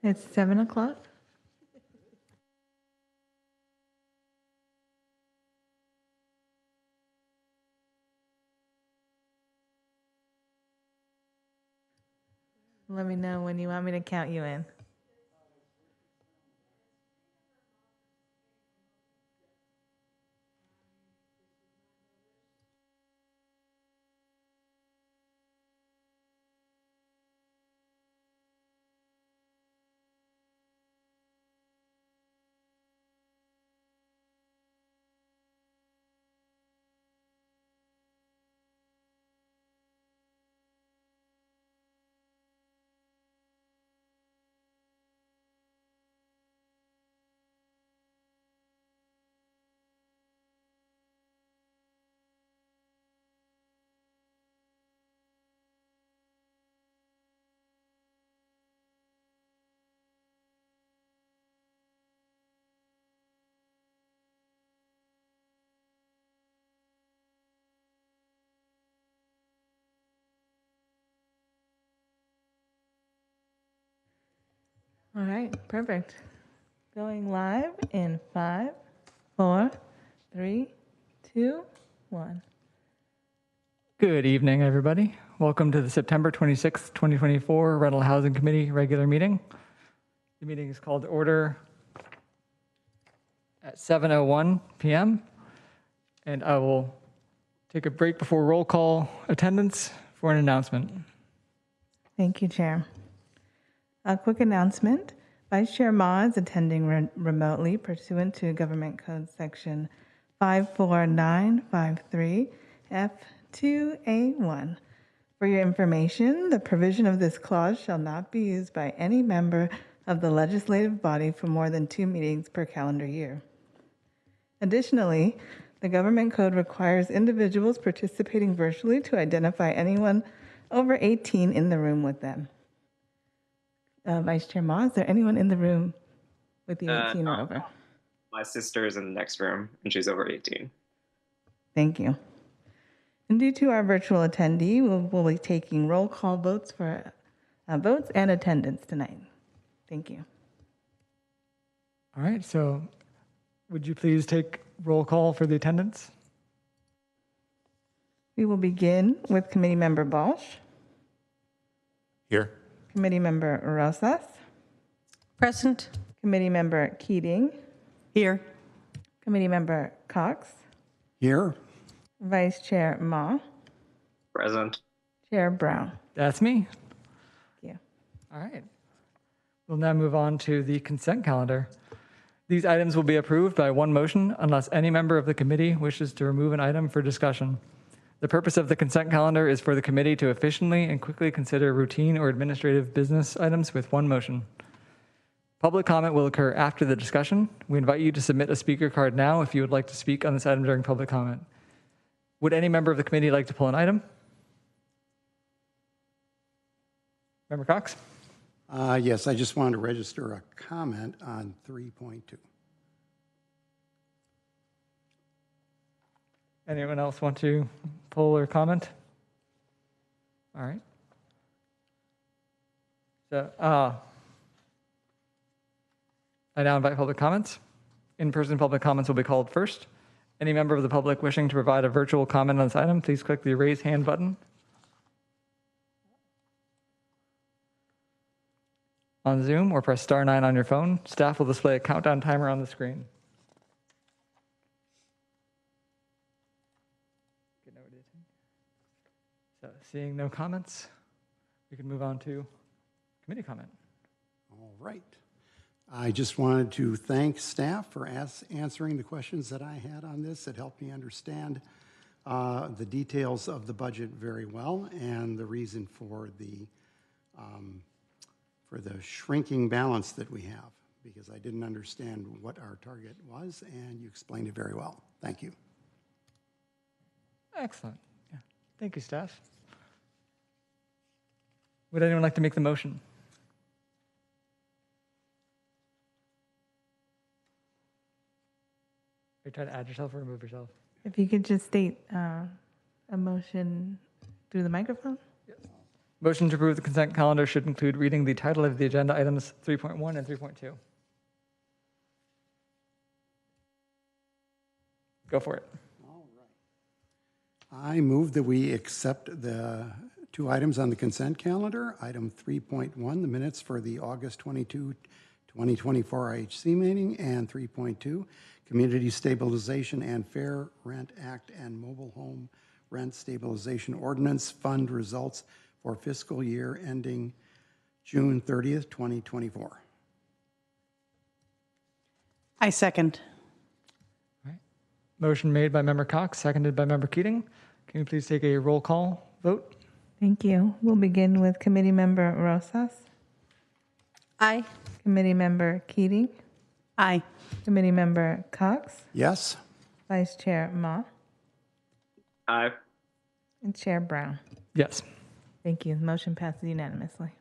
It's 7 o'clock. Let me know when you want me to count you in. All right, perfect. Going live in 5, 4, 3, 2, 1. Good evening, everybody. Welcome to the September 26th, 2024 Rental Housing Committee regular meeting. The meeting is called to order at 7:01 p.m. and I will take a break before roll call attendance for an announcement. Thank you, Chair. A quick announcement. Vice Chair Ma is attending remotely pursuant to Government Code Section 54953 F2A1. For your information, the provision of this clause shall not be used by any member of the legislative body for more than 2 meetings per calendar year. Additionally, the Government Code requires individuals participating virtually to identify anyone over 18 in the room with them. Vice Chair Ma, is there anyone in the room with the 18 or over? My sister is in the next room, and she's over 18. Thank you. And due to our virtual attendee, we'll be taking roll call votes for votes and attendance tonight. Thank you. All right, so would you please take roll call for the attendance? We will begin with Committee Member Balch. Here. Committee Member Rosas. Present. Committee Member Keating. Here. Committee Member Cox. Here. Vice Chair Ma. Present. Chair Brown. That's me. Thank you. All right. We'll now move on to the consent calendar. These items will be approved by one motion unless any member of the committee wishes to remove an item for discussion. The purpose of the consent calendar is for the committee to efficiently and quickly consider routine or administrative business items with one motion. Public comment will occur after the discussion. We invite you to submit a speaker card now if you would like to speak on this item during public comment. Would any member of the committee like to pull an item? Member Cox? Yes, I just wanted to register a comment on 3.2. Anyone else want to pull or comment? All right. So I now invite public comments. In-person public comments will be called first. Any member of the public wishing to provide a virtual comment on this item, please click the raise hand button on Zoom or press *9 on your phone. Staff will display a countdown timer on the screen. So seeing no comments, we can move on to committee comment. All right. I just wanted to thank staff for answering the questions that I had on this. It helped me understand the details of the budget very well and the reason for the shrinking balance that we have, because I didn't understand what our target was, and you explained it very well. Thank you. Excellent. Yeah. Thank you, staff. Would anyone like to make the motion? Are you trying to add yourself or remove yourself? If you could just state a motion through the microphone. Yes. Motion to approve the consent calendar should include reading the title of the agenda items 3.1 and 3.2. Go for it. I move that we accept the two items on the consent calendar. Item 3.1, the minutes for the August 22, 2024 IHC meeting, and 3.2, Community Stabilization and Fair Rent Act and Mobile Home Rent Stabilization Ordinance Fund results for fiscal year ending June 30th, 2024. I second. Motion made by Member Cox, seconded by Member Keating. Can you please take a roll call vote? Thank you. We'll begin with Committee Member Rosas, Aye. Committee Member Keating, Aye. Committee Member Cox, Yes? Vice Chair Ma, Aye. and Chair Brown. Yes. Thank you. The motion passes unanimously.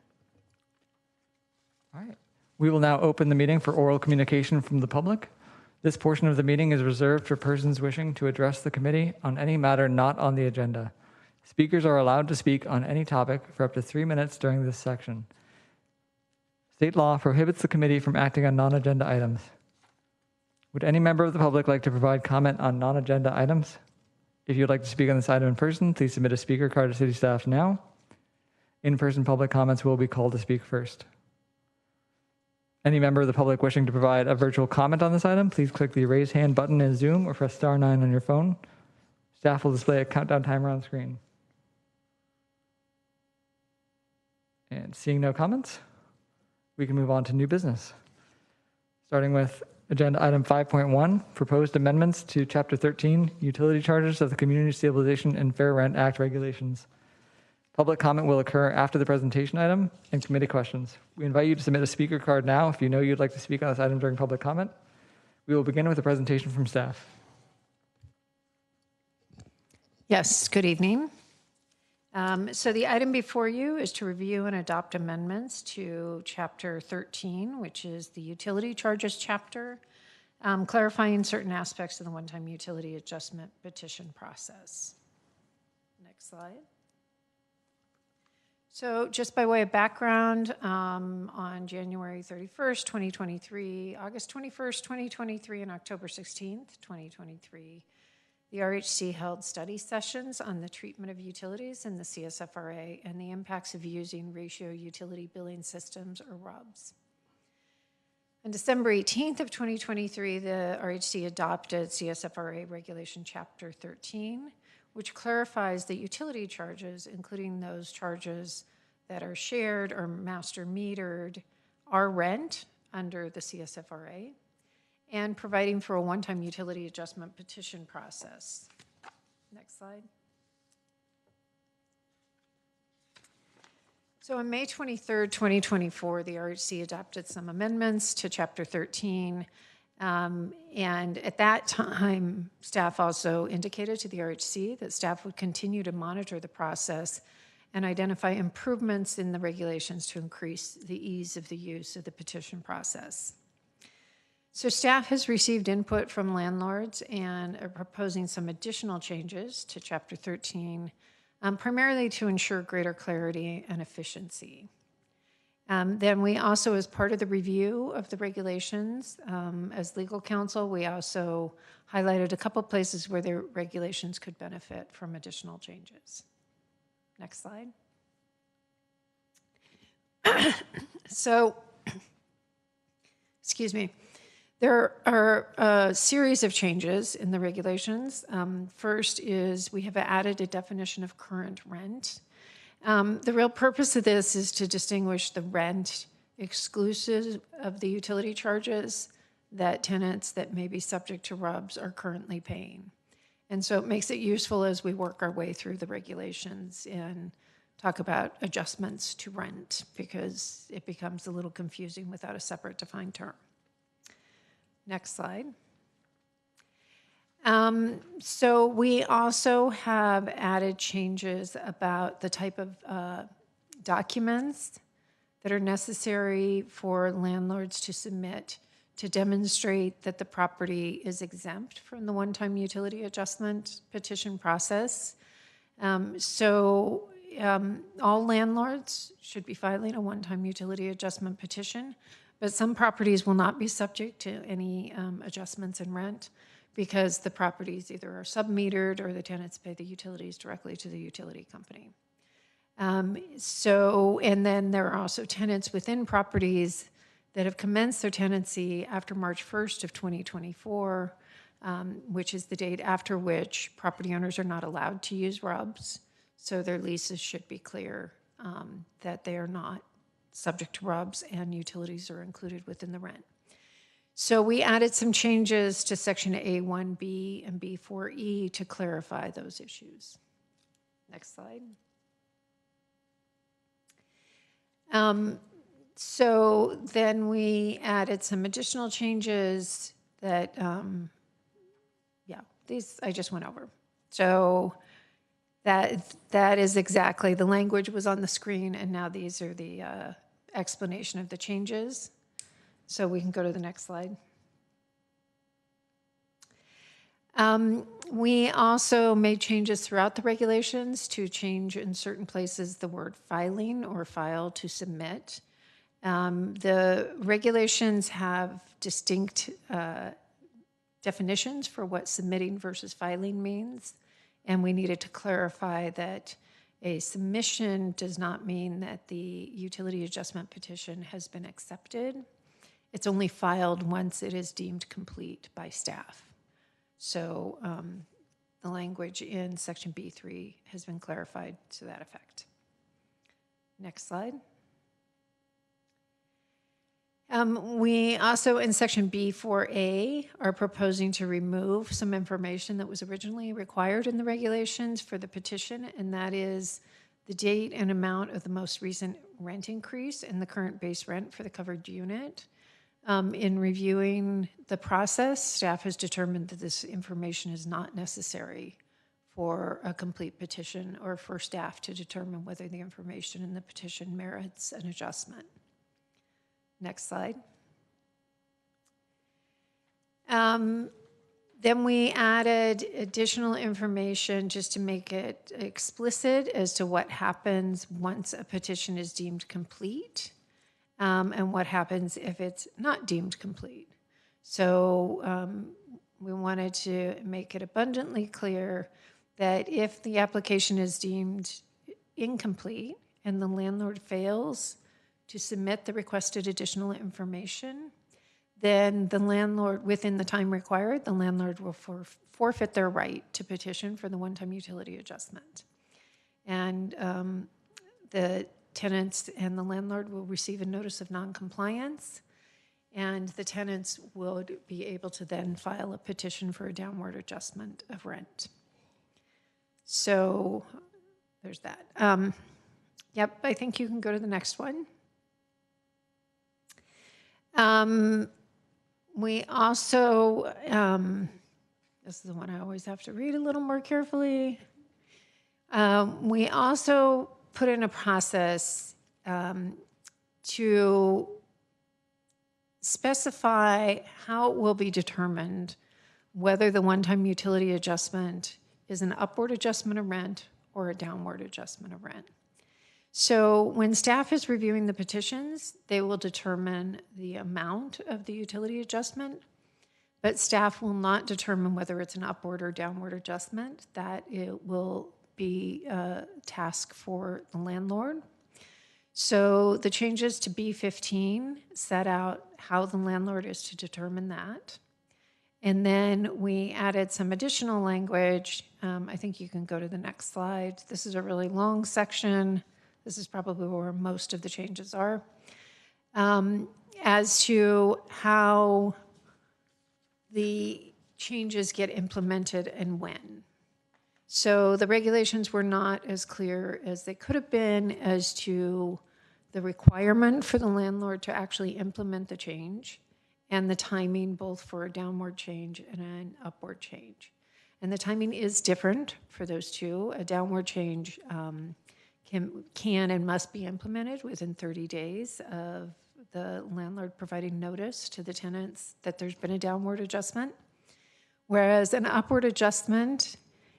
All right. We will now open the meeting for oral communication from the public. This portion of the meeting is reserved for persons wishing to address the committee on any matter not on the agenda. Speakers are allowed to speak on any topic for up to 3 minutes during this section. State law prohibits the committee from acting on non-agenda items. Would any member of the public like to provide comment on non-agenda items? If you'd like to speak on this item in person, please submit a speaker card to city staff now. In-person public comments will be called to speak first. Any member of the public wishing to provide a virtual comment on this item, please click the raise hand button in Zoom or press *9 on your phone. Staff will display a countdown timer on screen. And seeing no comments, we can move on to new business. Starting with agenda item 5.1, proposed amendments to Chapter 13, utility charges of the Community Stabilization and Fair Rent Act regulations. Public comment will occur after the presentation item and committee questions. We invite you to submit a speaker card now if you know you'd like to speak on this item during public comment. We will begin with a presentation from staff. Yes, good evening. So the item before you is to review and adopt amendments to Chapter 13, which is the utility charges chapter, clarifying certain aspects of the one-time utility adjustment petition process. Next slide. So just by way of background, on January 31st, 2023, August 21st, 2023, and October 16th, 2023, the RHC held study sessions on the treatment of utilities in the CSFRA and the impacts of using ratio utility billing systems, or RUBS. On December 18th of 2023, the RHC adopted CSFRA Regulation Chapter 13, which clarifies that utility charges, including those charges that are shared or master metered, are rent under the CSFRA, and providing for a one-time utility adjustment petition process. Next slide. So on May 23rd, 2024, the RHC adopted some amendments to Chapter 13. And at that time, staff also indicated to the RHC that staff would continue to monitor the process and identify improvements in the regulations to increase the ease of the use of the petition process. So staff has received input from landlords and are proposing some additional changes to Chapter 13, primarily to ensure greater clarity and efficiency. Then we also, as part of the review of the regulations, as legal counsel, we also highlighted a couple places where the regulations could benefit from additional changes. Next slide. So, excuse me. There are a series of changes in the regulations. First is we have added a definition of current rent. The real purpose of this is to distinguish the rent exclusive of the utility charges that tenants that may be subject to RUBS are currently paying. And so it makes it useful as we work our way through the regulations and talk about adjustments to rent, because it becomes a little confusing without a separate defined term. Next slide. So we also have added changes about the type of documents that are necessary for landlords to submit to demonstrate that the property is exempt from the one-time utility adjustment petition process. So all landlords should be filing a one-time utility adjustment petition, but some properties will not be subject to any adjustments in rent because the properties either are sub-metered or the tenants pay the utilities directly to the utility company. And then there are also tenants within properties that have commenced their tenancy after March 1st of 2024, which is the date after which property owners are not allowed to use RUBS. So their leases should be clear that they are not subject to RUBS and utilities are included within the rent. So we added some changes to section A1B and B4E to clarify those issues. Next slide. So then we added some additional changes that, these I just went over. So that is exactly, the language was on the screen, and now these are the explanation of the changes. So we can go to the next slide. We also made changes throughout the regulations to change in certain places the word filing or file to submit. The regulations have distinct definitions for what submitting versus filing means, and we needed to clarify that a submission does not mean that the utility adjustment petition has been accepted. It's only filed once it is deemed complete by staff. So the language in section B3 has been clarified to that effect. Next slide. We also, in section B4A, are proposing to remove some information that was originally required in the regulations for the petition, and that is the date and amount of the most recent rent increase and the current base rent for the covered unit. In reviewing the process, staff has determined that this information is not necessary for a complete petition or for staff to determine whether the information in the petition merits an adjustment. Next slide. Then we added additional information just to make it explicit as to what happens once a petition is deemed complete and what happens if it's not deemed complete. So we wanted to make it abundantly clear that if the application is deemed incomplete and the landlord fails to submit the requested additional information, then the landlord, within the time required, the landlord will forfeit their right to petition for the one-time utility adjustment. And the tenants and the landlord will receive a notice of noncompliance, and the tenants would be able to then file a petition for a downward adjustment of rent. So there's that. Yep, I think you can go to the next one. We also, this is the one I always have to read a little more carefully. We also put in a process to specify how it will be determined whether the one-time utility adjustment is an upward adjustment of rent or a downward adjustment of rent. So when staff is reviewing the petitions, they will determine the amount of the utility adjustment, but staff will not determine whether it's an upward or downward adjustment. That it will be a task for the landlord. So the changes to B15 set out how the landlord is to determine that. And then we added some additional language. I think you can go to the next slide. This is a really long section. This is probably where most of the changes are, as to how the changes get implemented and when. So the regulations were not as clear as they could have been as to the requirement for the landlord to actually implement the change and the timing both for a downward change and an upward change. And the timing is different for those two. A downward change can and must be implemented within 30 days of the landlord providing notice to the tenants that there's been a downward adjustment, whereas an upward adjustment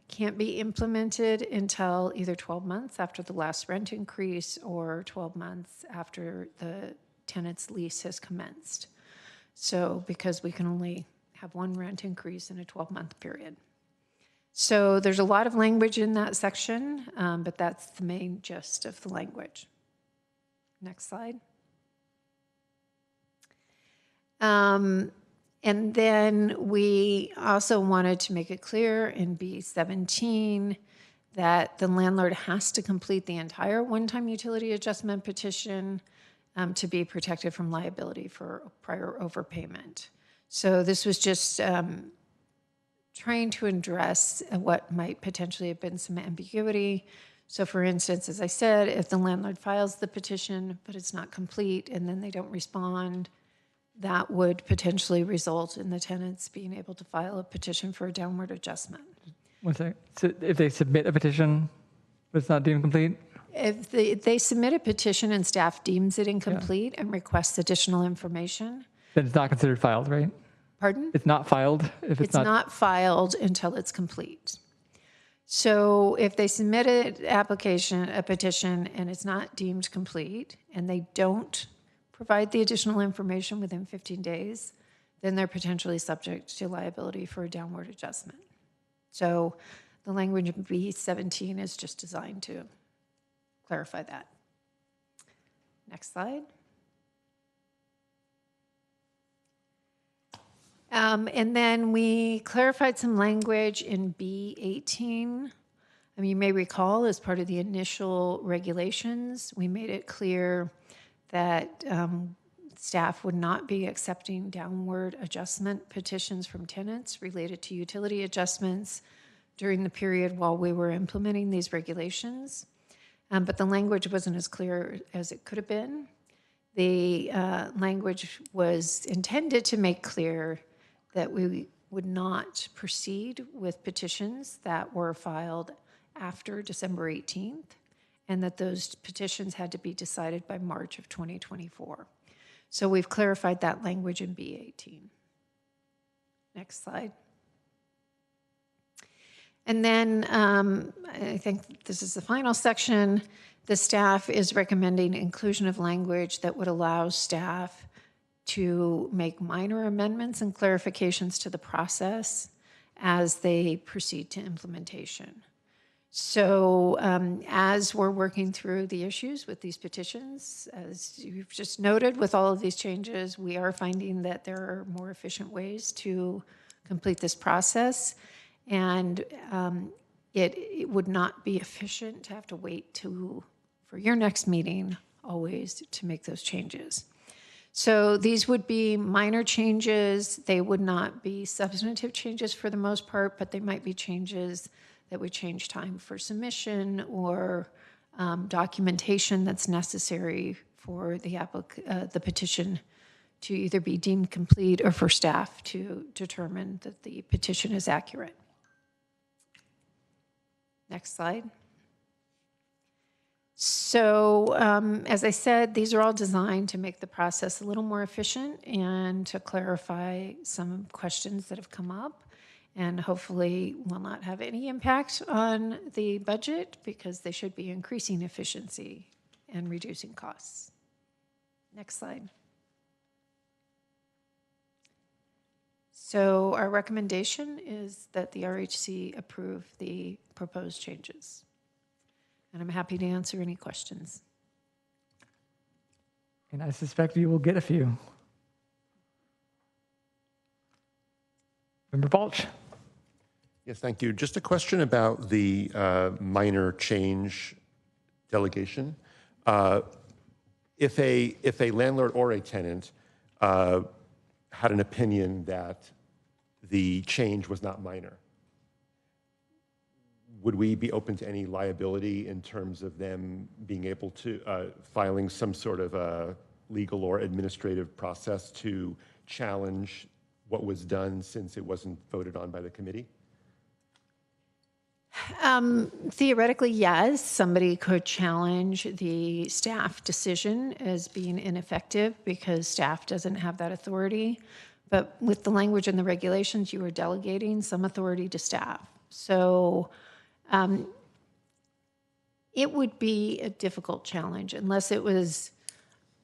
can't be implemented until either 12 months after the last rent increase or 12 months after the tenant's lease has commenced. So because we can only have one rent increase in a 12-month period. So there's a lot of language in that section, but that's the main gist of the language. Next slide. And then we also wanted to make it clear in B17 that the landlord has to complete the entire one-time utility adjustment petition to be protected from liability for prior overpayment. So this was just trying to address what might potentially have been some ambiguity. So for instance, as I said, if the landlord files the petition, but it's not complete, and then they don't respond, that would potentially result in the tenants being able to file a petition for a downward adjustment. One second. So if they submit a petition, but it's not deemed complete? If they submit a petition and staff deems it incomplete and requests additional information. Then it's not considered filed, right? Pardon? It's not filed if It's not filed until it's complete. So if they submit a petition, and it's not deemed complete, and they don't provide the additional information within 15 days, then they're potentially subject to liability for a downward adjustment. So the language in B17 is just designed to clarify that. Next slide. And then we clarified some language in B18. I mean, you may recall, as part of the initial regulations, we made it clear that staff would not be accepting downward adjustment petitions from tenants related to utility adjustments during the period while we were implementing these regulations. But the language wasn't as clear as it could have been. The language was intended to make clear that we would not proceed with petitions that were filed after December 18th, and that those petitions had to be decided by March of 2024. So we've clarified that language in B18. Next slide. And then I think this is the final section. The staff is recommending inclusion of language that would allow staff to make minor amendments and clarifications to the process as they proceed to implementation. So as we're working through the issues with these petitions, as you've just noted with all of these changes, we are finding that there are more efficient ways to complete this process. And it would not be efficient to have to wait for your next meeting always to make those changes. So these would be minor changes. They would not be substantive changes for the most part, but they might be changes that would change time for submission or documentation that's necessary for the petition to either be deemed complete or for staff to determine that the petition is accurate. Next slide. So as I said, these are all designed to make the process a little more efficient and to clarify some questions that have come up, and hopefully will not have any impact on the budget because they should be increasing efficiency and reducing costs. Next slide. So our recommendation is that the RHC approve the proposed changes. And I'm happy to answer any questions. And I suspect you will get a few. Member Balch. Yes, thank you. Just a question about the minor change delegation. If a landlord or a tenant had an opinion that the change was not minor, would we be open to any liability in terms of them being able to filing some sort of a legal or administrative process to challenge what was done since it wasn't voted on by the committee? Theoretically, yes. Somebody could challenge the staff decision as being ineffective because staff doesn't have that authority. But with the language and the regulations, you are delegating some authority to staff. So It would be a difficult challenge unless it was,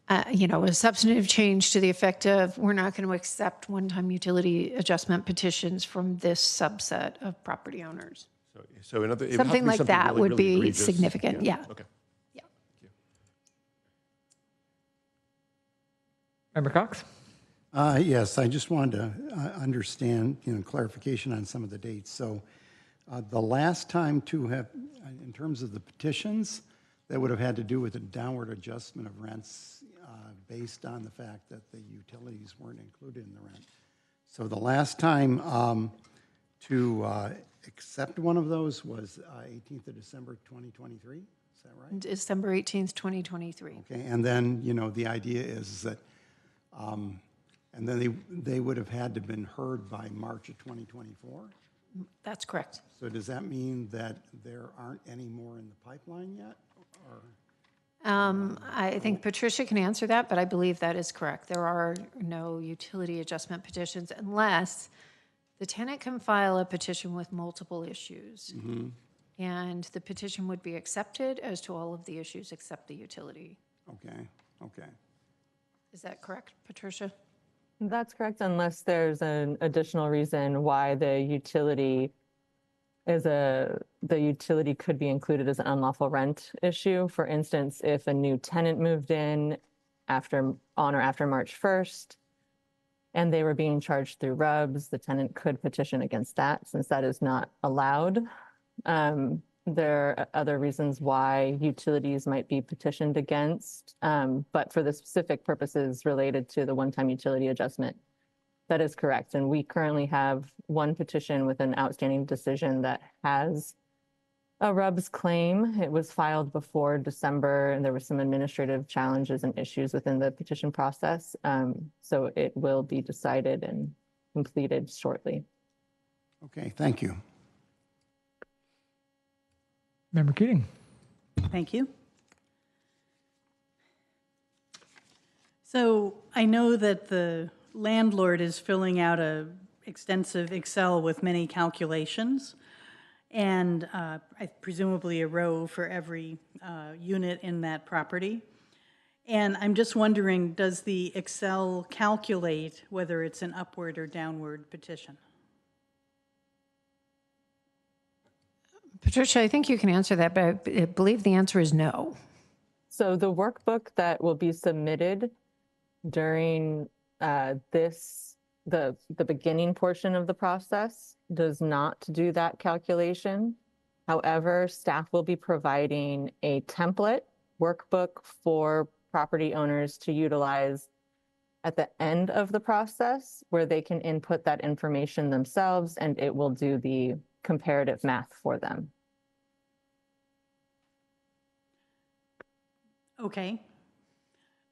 a substantive change to the effect of, we're not going to accept one-time utility adjustment petitions from this subset of property owners. So another, it would have to Something be like something that really, would really be egregious. significant, yeah. Okay. Yeah. Member Cox? Yes, I just wanted to understand, clarification on some of the dates. So the last time to have, in terms of the petitions, that would have had to do with a downward adjustment of rents based on the fact that the utilities weren't included in the rent. So the last time to accept one of those was 18th of December, 2023. Is that right? December 18th, 2023. Okay, and then, the idea is that, and then they would have had to have been heard by March of 2024? That's correct. So does that mean that there aren't any more in the pipeline yet? Or? I think Patricia can answer that, but I believe that is correct. There are no utility adjustment petitions unless the tenant can file a petition with multiple issues. Mm-hmm. And the petition would be accepted as to all of the issues except the utility. Okay. Is that correct, Patricia? That's correct, unless there's an additional reason why the utility could be included as an unlawful rent issue. For instance, if a new tenant moved in on or after March 1st, and they were being charged through RUBS, the tenant could petition against that, since that is not allowed. There are other reasons why utilities might be petitioned against, but for the specific purposes related to the one-time utility adjustment, that is correct. And we currently have one petition with an outstanding decision that has a RUBS claim. It was filed before December, and there were some administrative challenges and issues within the petition process. So it will be decided and completed shortly. Okay, thank you. Member Keating? Thank you. So I know that the landlord is filling out a extensive Excel with many calculations, and presumably a row for every unit in that property. And I'm just wondering, does the Excel calculate whether it's an upward or downward petition? Patricia, I think you can answer that, but I believe the answer is no. So the workbook that will be submitted during the beginning portion of the process does not do that calculation. However, staff will be providing a template workbook for property owners to utilize at the end of the process, where they can input that information themselves, and it will do the comparative math for them. Okay.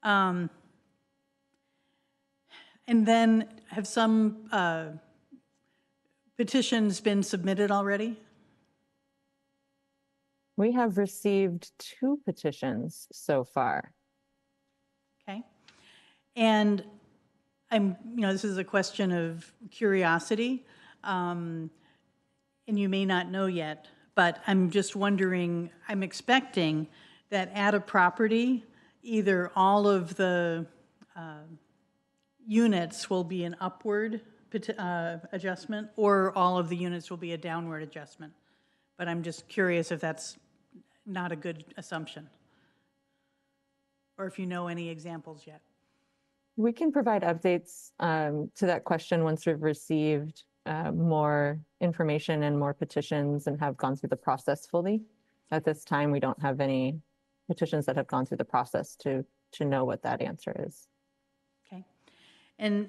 And then have some petitions been submitted already? We have received 2 petitions so far. Okay. And this is a question of curiosity, and you may not know yet, but I'm just wondering, I'm expecting that at a property, either all of the units will be an upward adjustment, or all of the units will be a downward adjustment. But I'm just curious if that's not a good assumption, or if you know any examples yet. We can provide updates to that question once we've received more information and more petitions and have gone through the process fully. At this time, we don't have any petitions that have gone through the process to know what that answer is. Okay. And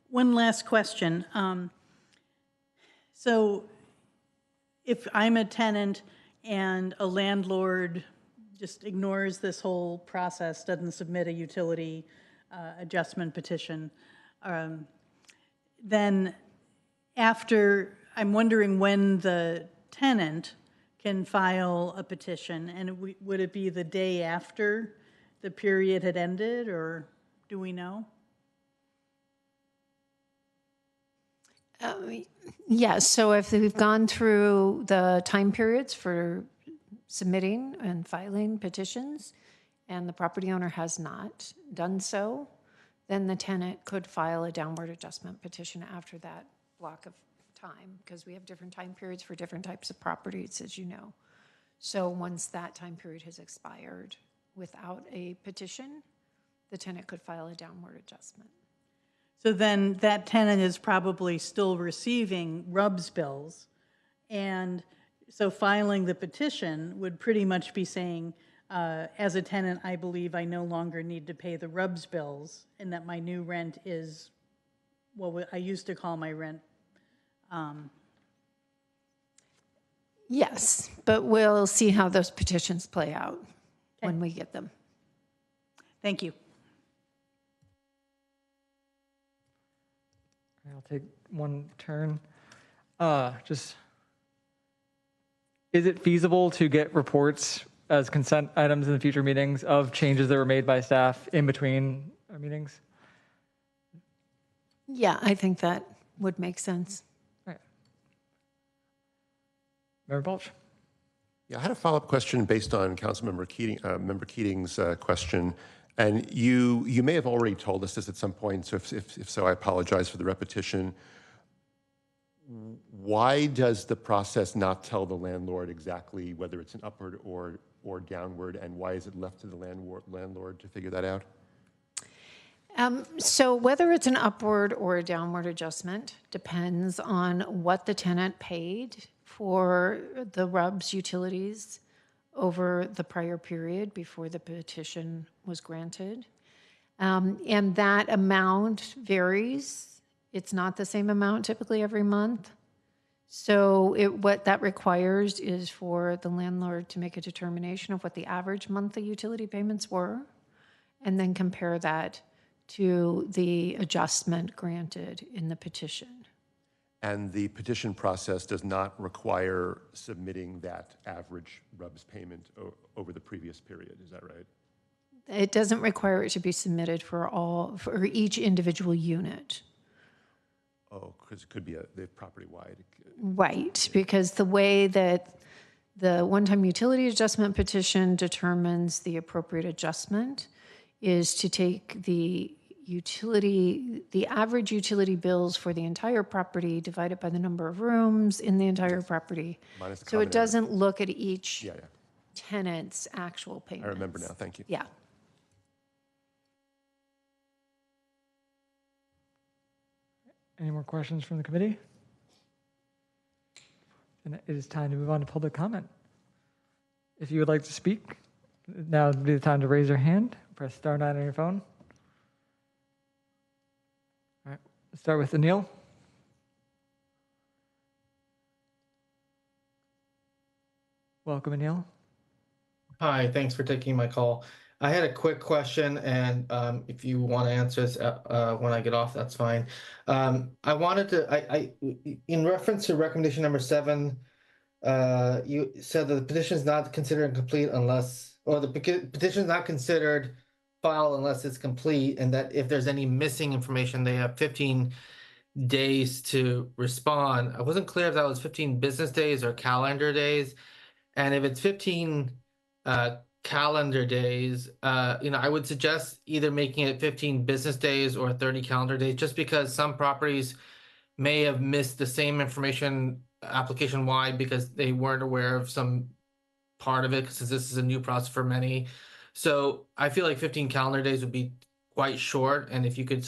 one last question. So if I'm a tenant and a landlord just ignores this whole process, doesn't submit a utility adjustment petition, then after, I'm wondering when the tenant can file a petition, and would it be the day after the period had ended, or do we know? Yes, so if we've gone through the time periods for submitting and filing petitions, and the property owner has not done so, then the tenant could file a downward adjustment petition after that block of time, because we have different time periods for different types of properties, as you know. So once that time period has expired without a petition, the tenant could file a downward adjustment. So then that tenant is probably still receiving RUBS bills. And so filing the petition would pretty much be saying, as a tenant, I believe I no longer need to pay the RUBS bills, and that my new rent is what I used to call my rent. Yes, but we'll see how those petitions play out when we get them. Thank you. I'll take one turn. Is it feasible to get reports as consent items in the future meetings of changes that were made by staff in between our meetings? Yeah, I think that would make sense. All right. Member Balch? Yeah, I had a follow-up question based on Councilmember Member Keating's question. And you may have already told us this at some point, so if so, I apologize for the repetition. Why does the process not tell the landlord exactly whether it's an upward or downward, and why is it left to the landlord to figure that out? So whether it's an upward or a downward adjustment depends on what the tenant paid for the RUBS utilities over the prior period before the petition was granted. And that amount varies. It's not the same amount typically every month. So what that requires is for the landlord to make a determination of what the average monthly utility payments were, and then compare that to the adjustment granted in the petition. And the petition process does not require submitting that average RUBS payment over the previous period, is that right? It doesn't require it to be submitted for each individual unit. Oh, because it could be the property-wide. Right, because the way that the one-time utility adjustment petition determines the appropriate adjustment is to take the average utility bills for the entire property divided by the number of rooms in the entire property. Minus the So common it doesn't look at each Yeah. tenant's actual payments. I remember now, thank you. Yeah. Any more questions from the committee? And it is time to move on to public comment. If you would like to speak, now would be the time to raise your hand. Press star 9 on your phone. All right, let's start with Anil. Welcome, Anil. Hi, thanks for taking my call. I had a quick question, and if you want to answer this when I get off, that's fine. I wanted to, in reference to recommendation number 7, you said that the petition is not considered complete unless, or the petition is not considered filed unless it's complete, and that if there's any missing information, they have 15 days to respond. I wasn't clear if that was 15 business days or calendar days, and if it's 15 calendar days, I would suggest either making it 15 business days or 30 calendar days, just because some properties may have missed the same information application-wide because they weren't aware of some part of it, since this is a new process for many. So I feel like 15 calendar days would be quite short, and if you could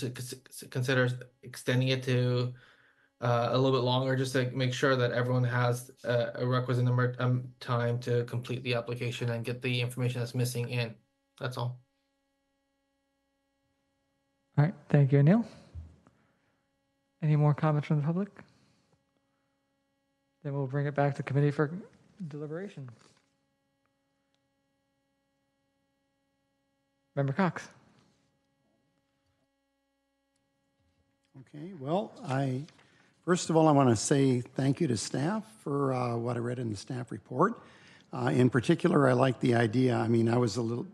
consider extending it to a little bit longer, just to make sure that everyone has a requisite number of time to complete the application and get the information that's missing in. That's all. All right, thank you, Anil. Any more comments from the public? Then we'll bring it back to committee for deliberation. Member Cox. Okay, well, first of all, I want to say thank you to staff for what I read in the staff report. In particular, I like the idea, I was a little,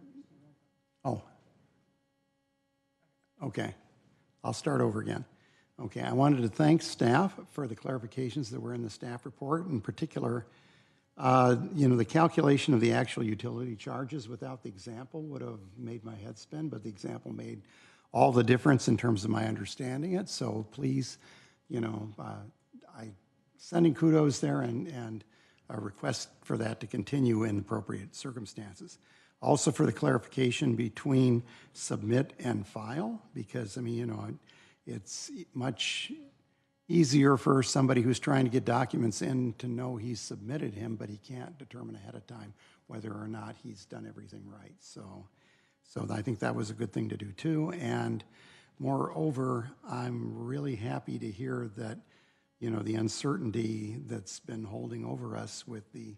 okay, I'll start over again. Okay, I wanted to thank staff for the clarifications that were in the staff report. In particular, the calculation of the actual utility charges without the example would have made my head spin, but the example made all the difference in terms of my understanding it. So please, I sending kudos there and a request for that to continue in appropriate circumstances. Also for the clarification between submit and file, because it's much easier for somebody who's trying to get documents in to know he's submitted him, but he can't determine ahead of time whether or not he's done everything right. So I think that was a good thing to do too. And moreover, I'm really happy to hear that, the uncertainty that's been holding over us with the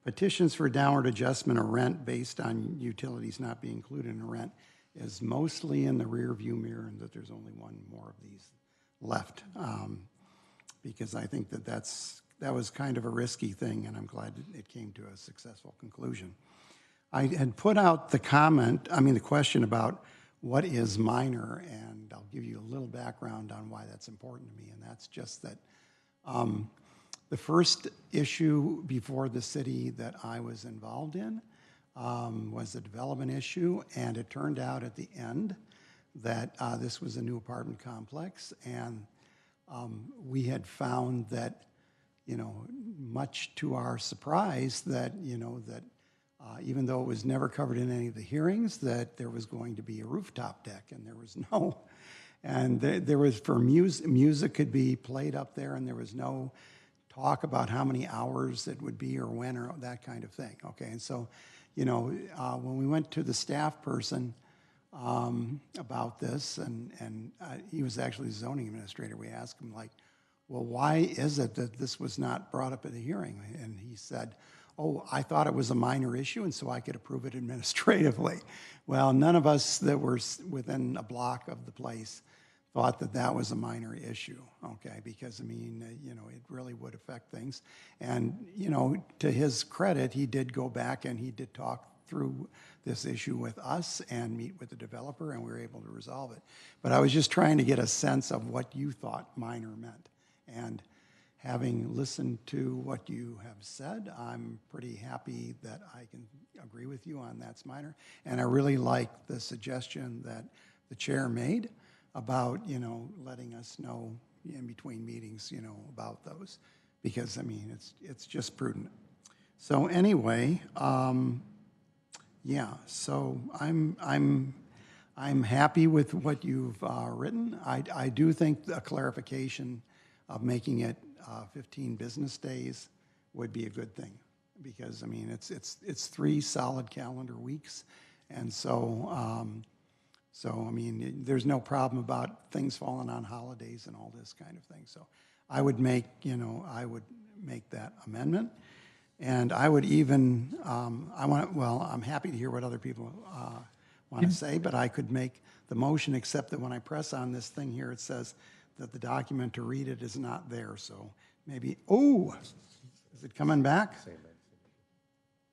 petitions for downward adjustment of rent based on utilities not being included in rent is mostly in the rear view mirror, and that there's only one more of these left. Because I think that was kind of a risky thing, and I'm glad it came to a successful conclusion. I had put out the question about what is minor, and I'll give you a little background on why that's important to me, and that's just that the first issue before the city that I was involved in was a development issue, and it turned out at the end that this was a new apartment complex, and we had found that, much to our surprise, that even though it was never covered in any of the hearings, that there was going to be a rooftop deck, and there was no, and there was for music could be played up there, and there was no talk about how many hours it would be or when or that kind of thing. Okay, and so, when we went to the staff person about this, and he was actually the zoning administrator, we asked him, well, why is it that this was not brought up at the hearing? And he said, I thought it was a minor issue, and so I could approve it administratively. Well, none of us that were within a block of the place thought that that was a minor issue, okay? Because, it really would affect things. And, to his credit, he did go back and he did talk through this issue with us and meet with the developer, and we were able to resolve it. But I was just trying to get a sense of what you thought minor meant. And having listened to what you have said, I'm pretty happy that I can agree with you on that's minor. And I really like the suggestion that the chair made about, letting us know in between meetings, about those, because it's just prudent. So anyway, so I'm happy with what you've written. I do think a clarification of making it 15 business days would be a good thing, because it's 3 solid calendar weeks, and so there's no problem about things falling on holidays and all this kind of thing. So I would make that amendment, and I would even I'm happy to hear what other people want to say, but I could make the motion, except that when I press on this thing here, it says that the document to read it is not there. So maybe, is it coming back?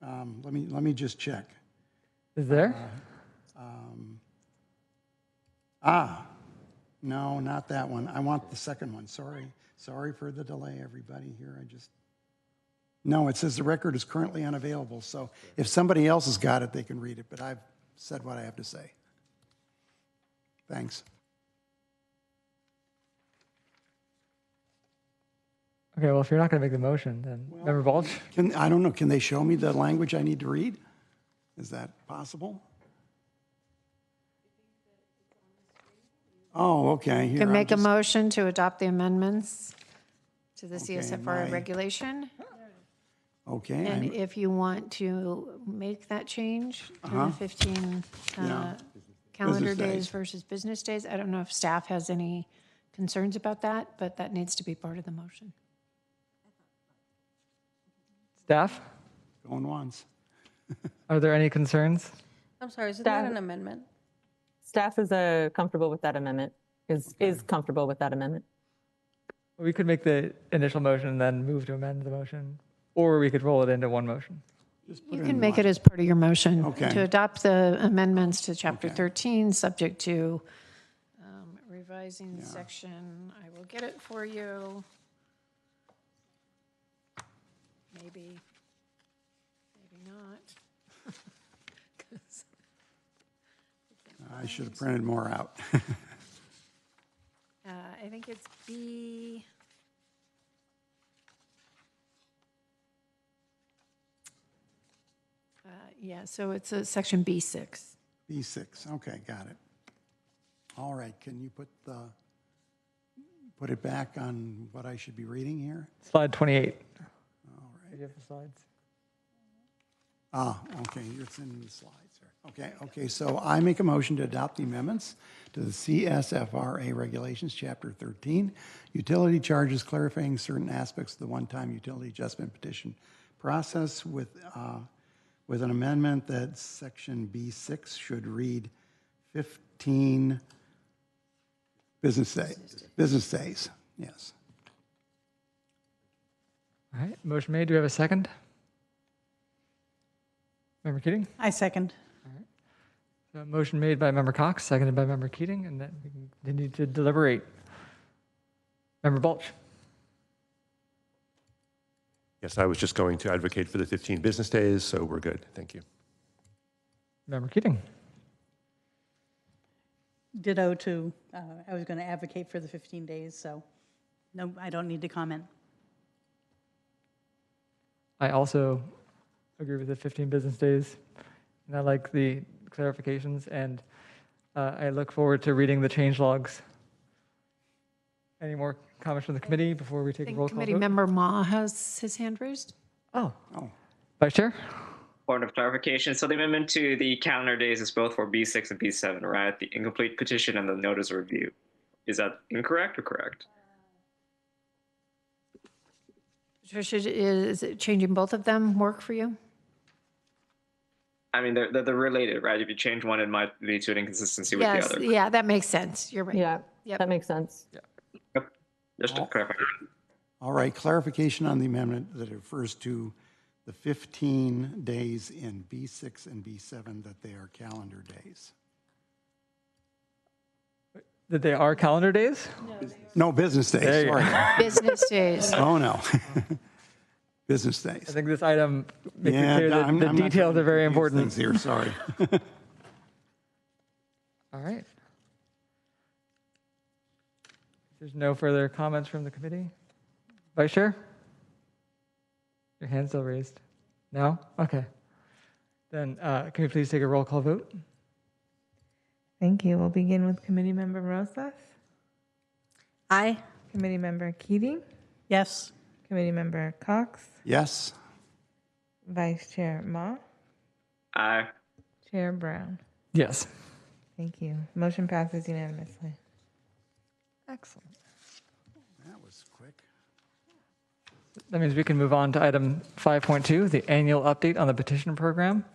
Let me just check. Is there? No, not that one. I want the second one. Sorry for the delay, everybody here. No, it says the record is currently unavailable. So if somebody else has got it, they can read it, but I've said what I have to say. Thanks. Okay, well, if you're not going to make the motion, then Member Balch? I don't know, can they show me the language I need to read? Is that possible? Oh, okay. You can make a motion to adopt the amendments to the Okay, CSFR regulation. Okay. And if you want to make that change to the 15 calendar Business days days. versus business days, I don't know if staff has any concerns about that, but that needs to be part of the motion. Staff? Going once. Are there any concerns? I'm sorry, is that an amendment? Staff is comfortable with that amendment, is comfortable with that amendment. We could make the initial motion and then move to amend the motion, or we could roll it into one motion. You can make it as part of your motion. Okay. To adopt the amendments to Chapter 13, subject to revising section. I will get it for you. Maybe not. 'Cause I should have printed more out. I think it's B. Yeah, so it's a section B6. B6, okay, got it. All right, can you put it back on what I should be reading here? Slide 28. All right. Do you have the slides? Okay, it's in the slides here. Okay, so I make a motion to adopt the amendments to the CSFRA regulations, chapter 13, utility charges, clarifying certain aspects of the one-time utility adjustment petition process with an amendment that section B6 should read 15 business days, yes. All right, motion made. Do we have a second? Member Keating? I second. So motion made by Member Cox, seconded by Member Keating, and then we can continue to deliberate. Member Balch? Yes, I was just going to advocate for the 15 business days, so we're good. Thank you. Member Keating? Ditto to, I was going to advocate for the 15 days, so no, I don't need to comment. I also agree with the 15 business days, and I like the clarifications, and I look forward to reading the change logs. Any more comments from the committee before we I take a think roll call Committee vote? Member Ma has his hand raised. Oh. Vice Chair? Point of clarification. So the amendment to the calendar days is both for B6 and B7, right? The incomplete petition and the notice of review. Is that incorrect or correct? Tricia, is it changing both of them work for you? I mean, they're related, right? If you change one, it might lead to an inconsistency with the Yes, other. yeah, that makes sense. You're right. Yeah, Yep. that makes sense. Yep. Just to clarify. All right, clarification on the amendment that refers to the 15 days in B6 and B7, that they are calendar days. That they are calendar days? No, business days, There you go. sorry. Business days. Oh, no. Business I days. think this item makes it Yeah, clear that I'm the not details trying to are very confuse important. things here, sorry. All right. There's no further comments from the committee? Vice Chair? Your hand's still raised? No? Okay. Then can we please take a roll call vote? Thank you. We'll begin with Committee Member Rosas, Aye. Committee Member Keating, Yes. Committee Member Cox, Yes? Vice Chair Ma, Aye. Chair Brown. Yes. Thank you. Motion passes unanimously. Excellent. That was quick. That means we can move on to item 5.2, the annual update on the petition program.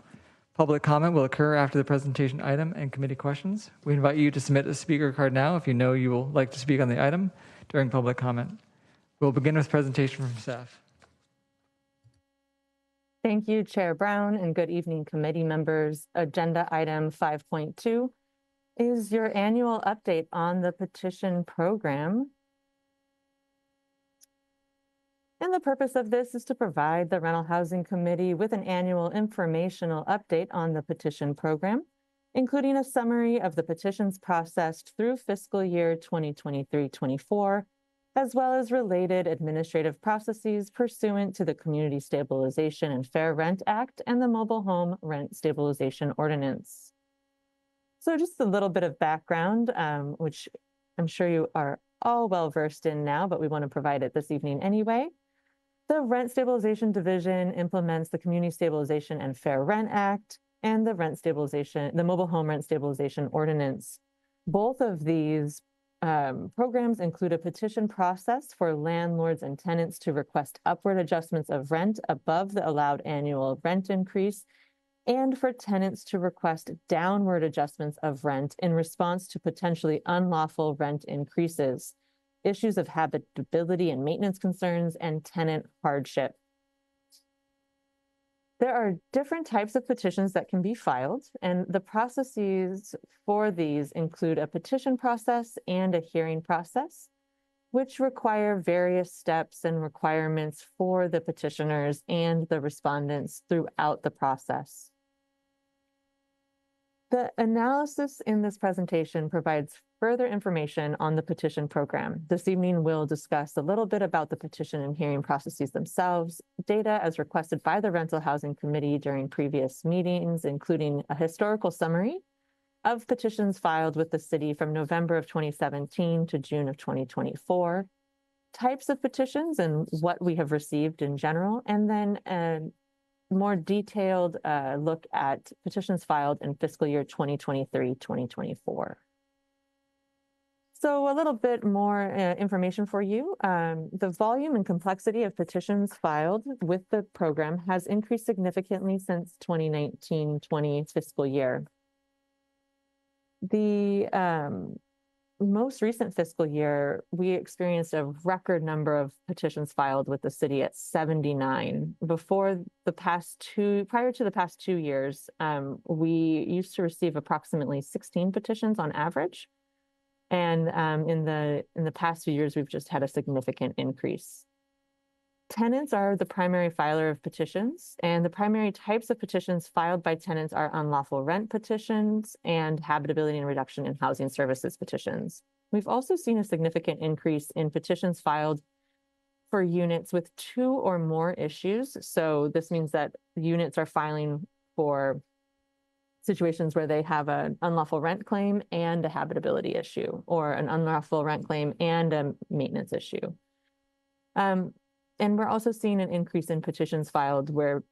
Public comment will occur after the presentation item and committee questions. We invite you to submit a speaker card now if you know you will like to speak on the item during public comment. We'll begin with presentation from staff. Thank you, Chair Brown, and good evening, committee members. Agenda item 5.2 is your annual update on the petition program. And the purpose of this is to provide the Rental Housing Committee with an annual informational update on the petition program, including a summary of the petitions processed through fiscal year 2023-24, as well as related administrative processes pursuant to the Community Stabilization and Fair Rent Act and the Mobile Home Rent Stabilization Ordinance. So just a little bit of background, which I'm sure you are all well versed in now, but we want to provide it this evening anyway. The Rent Stabilization Division implements the Community Stabilization and Fair Rent Act and the Mobile Home Rent Stabilization Ordinance. Both of these programs include a petition process for landlords and tenants to request upward adjustments of rent above the allowed annual rent increase, and for tenants to request downward adjustments of rent in response to potentially unlawful rent increases, issues of habitability and maintenance concerns, and tenant hardship. There are different types of petitions that can be filed, and the processes for these include a petition process and a hearing process, which require various steps and requirements for the petitioners and the respondents throughout the process. The analysis in this presentation provides further information on the petition program. This evening, we'll discuss a little bit about the petition and hearing processes themselves, data as requested by the Rental Housing Committee during previous meetings, including a historical summary of petitions filed with the city from November of 2017 to June of 2024, types of petitions and what we have received in general, and then a more detailed look at petitions filed in fiscal year 2023-2024. So a little bit more information for you. The volume and complexity of petitions filed with the program has increased significantly since 2019-20 fiscal year. The most recent fiscal year, we experienced a record number of petitions filed with the city at 79. Prior to the past 2 years, we used to receive approximately 16 petitions on average. And in the past few years, we've just had a significant increase. Tenants are the primary filer of petitions, and the primary types of petitions filed by tenants are unlawful rent petitions and habitability and reduction in housing services petitions. We've also seen a significant increase in petitions filed for units with 2 or more issues. So this means that units are filing for situations where they have an unlawful rent claim and a habitability issue, or an unlawful rent claim and a maintenance issue. And we're also seeing an increase in petitions filed where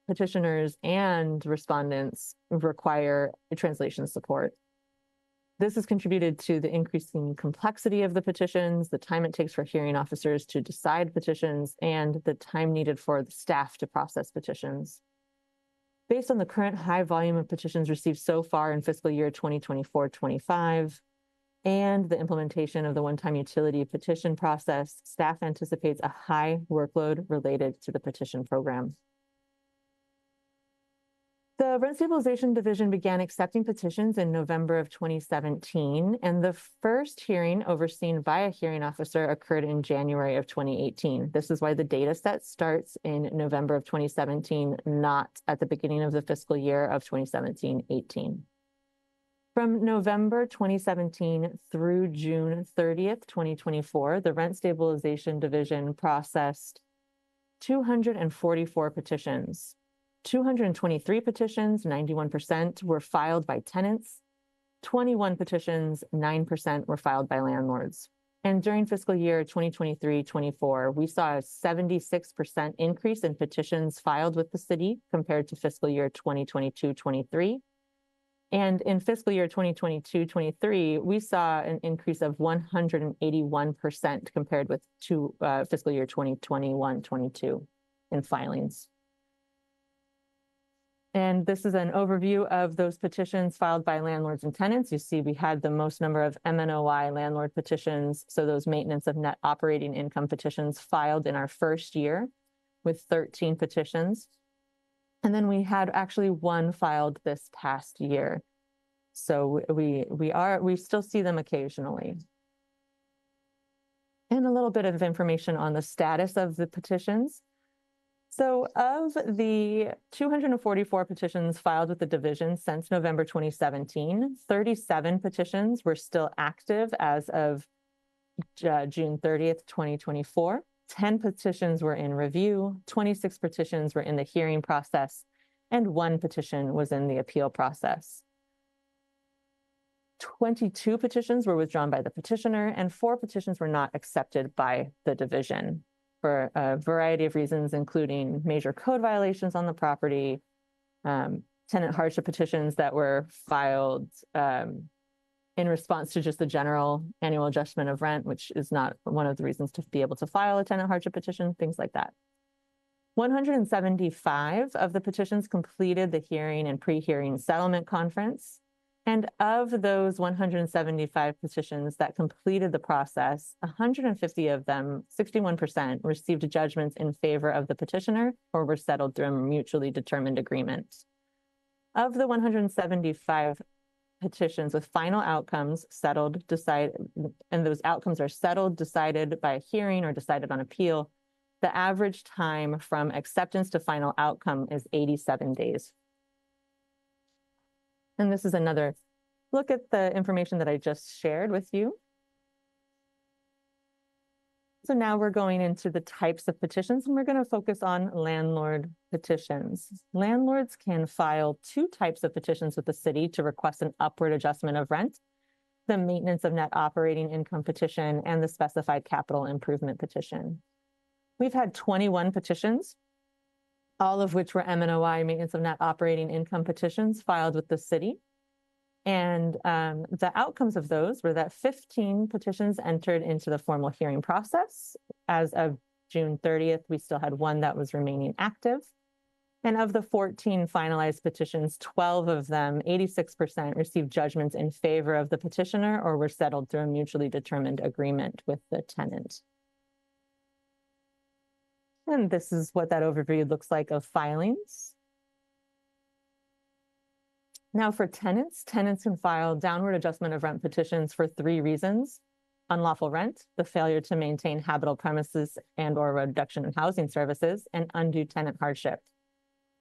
petitioners and respondents require translation support. This has contributed to the increasing complexity of the petitions, the time it takes for hearing officers to decide petitions, and the time needed for the staff to process petitions. Based on the current high volume of petitions received so far in fiscal year 2024-25, and the implementation of the one-time utility petition process, staff anticipates a high workload related to the petition program. The Rent Stabilization Division began accepting petitions in November of 2017, and the first hearing overseen by a hearing officer occurred in January of 2018. This is why the data set starts in November of 2017, not at the beginning of the fiscal year of 2017-18. From November 2017 through June 30th, 2024, the Rent Stabilization Division processed 244 petitions. 223 petitions, 91%, were filed by tenants. 21 petitions, 9%, were filed by landlords. And during fiscal year 2023-24, we saw a 76% increase in petitions filed with the city compared to fiscal year 2022-23. And in fiscal year 2022-23, we saw an increase of 181% compared with fiscal year 2021-22 in filings. And this is an overview of those petitions filed by landlords and tenants. You see we had the most number of MNOI landlord petitions, so those maintenance of net operating income petitions filed in our first year with 13 petitions. And then we had actually 1 filed this past year. So we still see them occasionally. And a little bit of information on the status of the petitions. So of the 244 petitions filed with the division since November 2017, 37 petitions were still active as of June 30th, 2024. 10 petitions were in review, 26 petitions were in the hearing process, and 1 petition was in the appeal process. 22 petitions were withdrawn by the petitioner, and 4 petitions were not accepted by the division for a variety of reasons, including major code violations on the property, tenant hardship petitions that were filed in response to just the general annual adjustment of rent, which is not one of the reasons to be able to file a tenant hardship petition, things like that. 175 of the petitions completed the hearing and pre-hearing settlement conference, And of those 175 petitions that completed the process, 150 of them, 61%, received judgments in favor of the petitioner or were settled through a mutually determined agreement. Of the 175 petitions with final outcomes settled, decided, and those outcomes are settled, decided by a hearing or decided on appeal, the average time from acceptance to final outcome is 87 days. And this is another look at the information that I just shared with you. So now we're going into the types of petitions, and we're going to focus on landlord petitions. Landlords can file two types of petitions with the city to request an upward adjustment of rent: the maintenance of net operating income petition and the specified capital improvement petition. We've had 21 petitions, all of which were M&OI, maintenance of net operating income petitions, filed with the city. And the outcomes of those were that 15 petitions entered into the formal hearing process. As of June 30th, we still had one that was remaining active. And of the 14 finalized petitions, 12 of them, 86%, received judgments in favor of the petitioner or were settled through a mutually determined agreement with the tenant. And this is what that overview looks like of filings. Now for tenants, tenants can file downward adjustment of rent petitions for three reasons: unlawful rent, the failure to maintain habitable premises and or reduction in housing services, and undue tenant hardship.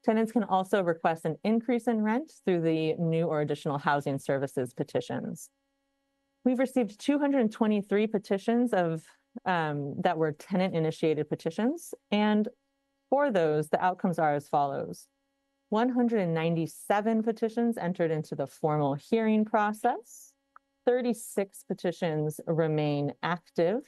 Tenants can also request an increase in rent through the new or additional housing services petitions. We've received 223 petitions that were tenant-initiated petitions, and for those, the outcomes are as follows. 197 petitions entered into the formal hearing process. 36 petitions remain active.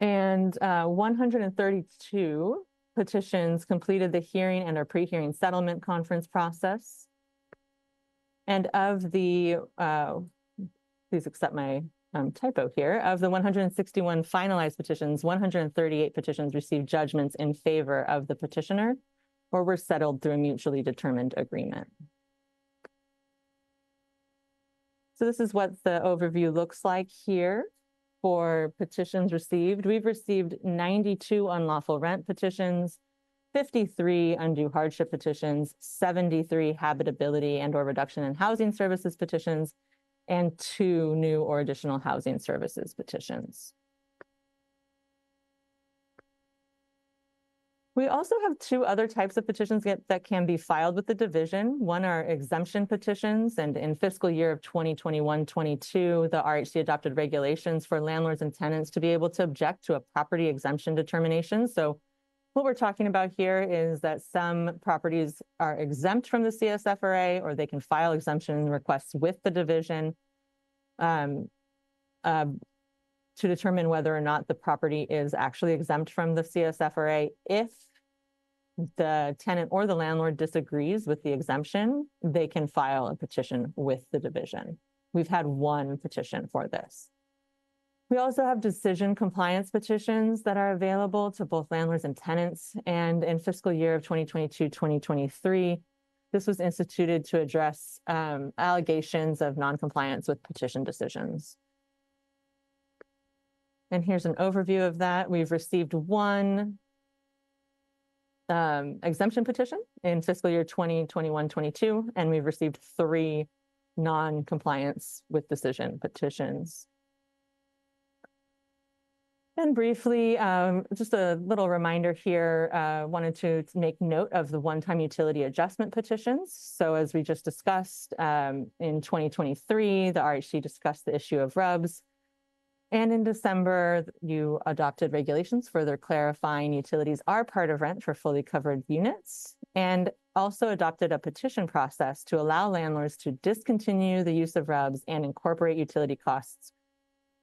And 132 petitions completed the hearing and our pre-hearing settlement conference process. And of the, please accept my typo here, of the 161 finalized petitions, 138 petitions received judgments in favor of the petitioner or were settled through a mutually determined agreement. So this is what the overview looks like here for petitions received. We've received 92 unlawful rent petitions, 53 undue hardship petitions, 73 habitability and or reduction in housing services petitions, and 2 new or additional housing services petitions. We also have 2 other types of petitions that can be filed with the division. One are exemption petitions, and in fiscal year of 2021-22, the RHC adopted regulations for landlords and tenants to be able to object to a property exemption determination. So what we're talking about here is that some properties are exempt from the CSFRA, or they can file exemption requests with the division to determine whether or not the property is actually exempt from the CSFRA. If the tenant or the landlord disagrees with the exemption, they can file a petition with the division. We've had 1 petition for this. We also have decision compliance petitions that are available to both landlords and tenants. And in fiscal year of 2022-2023, this was instituted to address allegations of noncompliance with petition decisions. And here's an overview of that. We've received 1 exemption petition in fiscal year 2021-22, and we've received 3 non-compliance with decision petitions. And briefly, just a little reminder here, wanted to make note of the one-time utility adjustment petitions. So as we just discussed, in 2023, the RHC discussed the issue of RUBS. And in December, you adopted regulations further clarifying utilities are part of rent for fully covered units, and also adopted a petition process to allow landlords to discontinue the use of RUBS and incorporate utility costs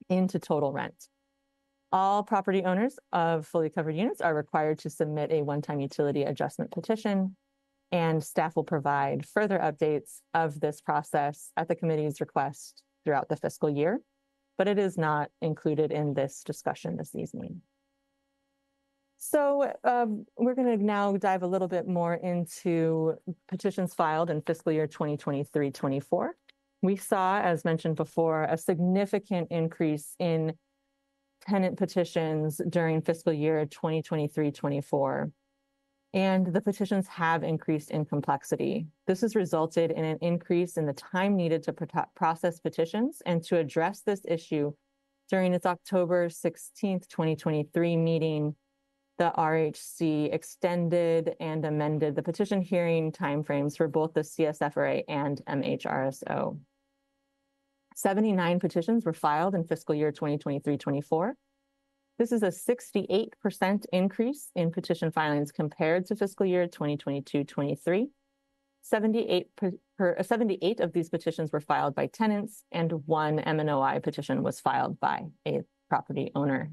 into total rent. All property owners of fully covered units are required to submit a one-time utility adjustment petition, and staff will provide further updates of this process at the committee's request throughout the fiscal year, but it is not included in this discussion this evening. So we're going to now dive a little bit more into petitions filed in fiscal year 2023-24. We saw, as mentioned before, a significant increase in tenant petitions during fiscal year 2023-24. And the petitions have increased in complexity. This has resulted in an increase in the time needed to process petitions. And to address this issue, during its October 16th, 2023 meeting, the RHC extended and amended the petition hearing timeframes for both the CSFRA and MHRSO. 79 petitions were filed in fiscal year 2023-24. This is a 68% increase in petition filings compared to fiscal year 2022-23. 78 of these petitions were filed by tenants, and one M&OI petition was filed by a property owner.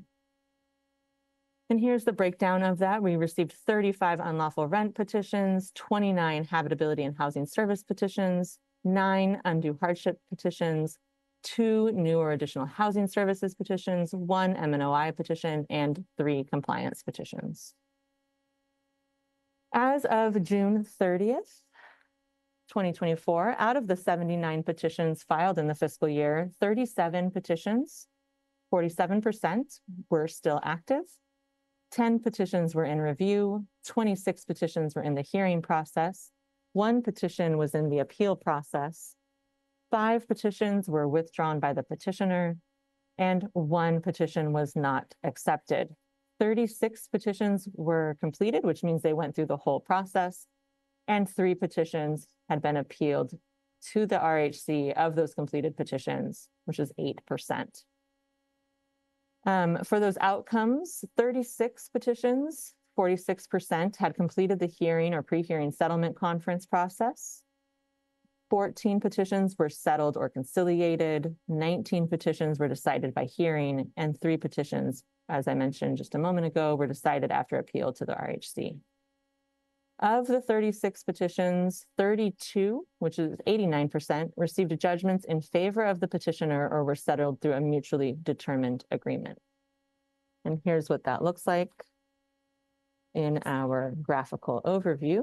And here's the breakdown of that. We received 35 unlawful rent petitions, 29 habitability and housing service petitions, 9 undue hardship petitions, 2 new or additional housing services petitions, 1 M&OI petition, and 3 compliance petitions. As of June 30th, 2024, out of the 79 petitions filed in the fiscal year, 37 petitions, 47%, were still active. 10 petitions were in review, 26 petitions were in the hearing process, 1 petition was in the appeal process, 5 petitions were withdrawn by the petitioner, and 1 petition was not accepted. 36 petitions were completed, which means they went through the whole process, and 3 petitions had been appealed to the RHC of those completed petitions, which is 8%. For those outcomes, 36 petitions, 46% had completed the hearing or pre-hearing settlement conference process. 14 petitions were settled or conciliated. 19 petitions were decided by hearing, and 3 petitions, as I mentioned just a moment ago, were decided after appeal to the RHC. Of the 36 petitions, 32, which is 89%, received judgments in favor of the petitioner or were settled through a mutually determined agreement. And here's what that looks like in our graphical overview.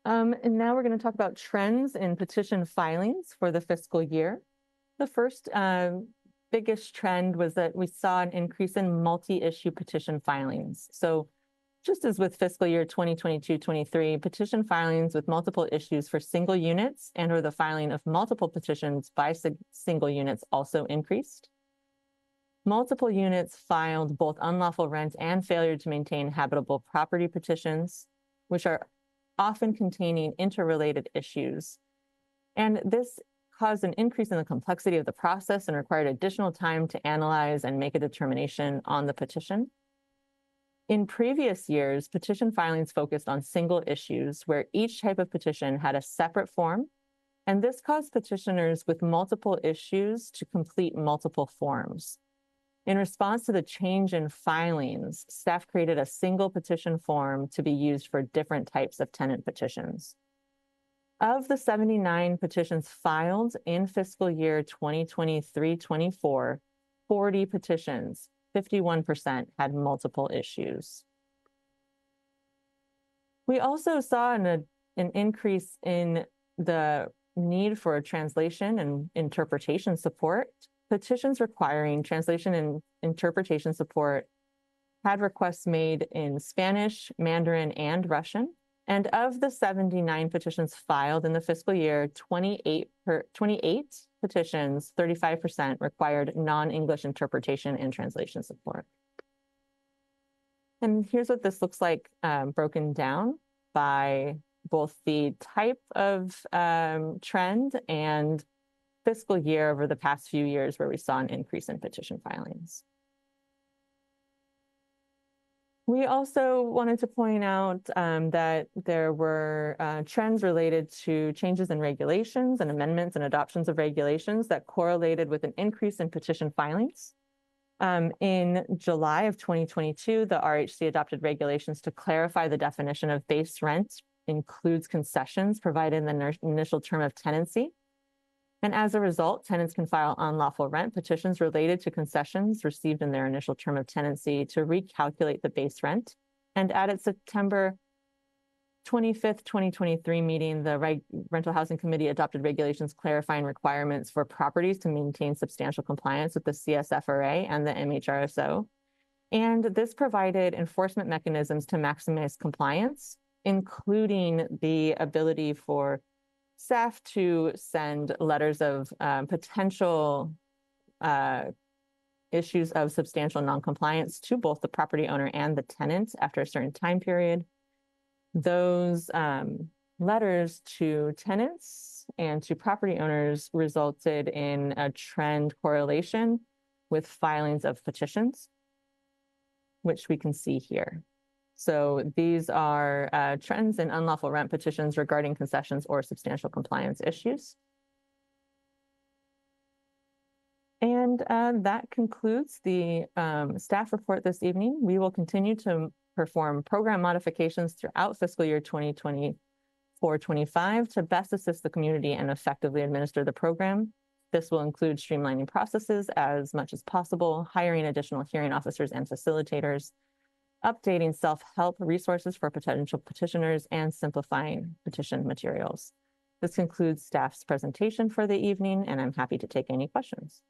And now we're going to talk about trends in petition filings for the fiscal year. The first biggest trend was that we saw an increase in multi-issue petition filings. So just as with fiscal year 2022-23, petition filings with multiple issues for single units and or the filing of multiple petitions by single units also increased. Multiple units filed both unlawful rent and failure to maintain habitable property petitions, which are often containing interrelated issues. And this caused an increase in the complexity of the process and required additional time to analyze and make a determination on the petition. In previous years, petition filings focused on single issues where each type of petition had a separate form, and this caused petitioners with multiple issues to complete multiple forms. In response to the change in filings, staff created a single petition form to be used for different types of tenant petitions. Of the 79 petitions filed in fiscal year 2023-24, 40 petitions, 51%, had multiple issues. We also saw an increase in the need for translation and interpretation support. Petitions requiring translation and interpretation support had requests made in Spanish, Mandarin, and Russian. And of the 79 petitions filed in the fiscal year, 28 petitions, 35%, required non-English interpretation and translation support. And here's what this looks like broken down by both the type of trend and fiscal year over the past few years where we saw an increase in petition filings. We also wanted to point out that there were trends related to changes in regulations and amendments and adoptions of regulations that correlated with an increase in petition filings. In July of 2022, the RHC adopted regulations to clarify the definition of base rent includes concessions provided in the initial term of tenancy. And as a result, tenants can file unlawful rent petitions related to concessions received in their initial term of tenancy to recalculate the base rent. And at its September 25th, 2023 meeting, the Rental Housing Committee adopted regulations clarifying requirements for properties to maintain substantial compliance with the CSFRA and the MHRSO. And this provided enforcement mechanisms to maximize compliance, including the ability for staff to send letters of potential issues of substantial noncompliance to both the property owner and the tenant after a certain time period. Those letters to tenants and to property owners resulted in a trend correlation with filings of petitions, which we can see here. So these are trends in unlawful rent petitions regarding concessions or substantial compliance issues. And that concludes the staff report this evening. We will continue to perform program modifications throughout fiscal year 2024-25 to best assist the community and effectively administer the program. This will include streamlining processes as much as possible, hiring additional hearing officers and facilitators, updating self-help resources for potential petitioners, and simplifying petition materials. This concludes staff's presentation for the evening, and I'm happy to take any questions.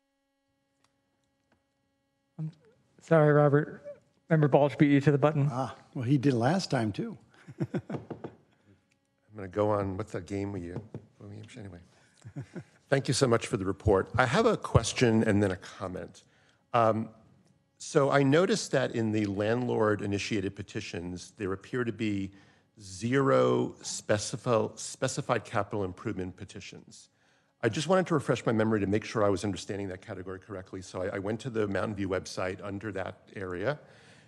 Sorry, Robert. Member Balch beat you to the button. Well, he did last time too. I'm going to go on. What's that game with you? Anyway, thank you so much for the report. I have a question and then a comment. So I noticed that in the landlord-initiated petitions, there appear to be 0 specified capital improvement petitions. I just wanted to refresh my memory to make sure I was understanding that category correctly. So I went to the Mountain View website under that area,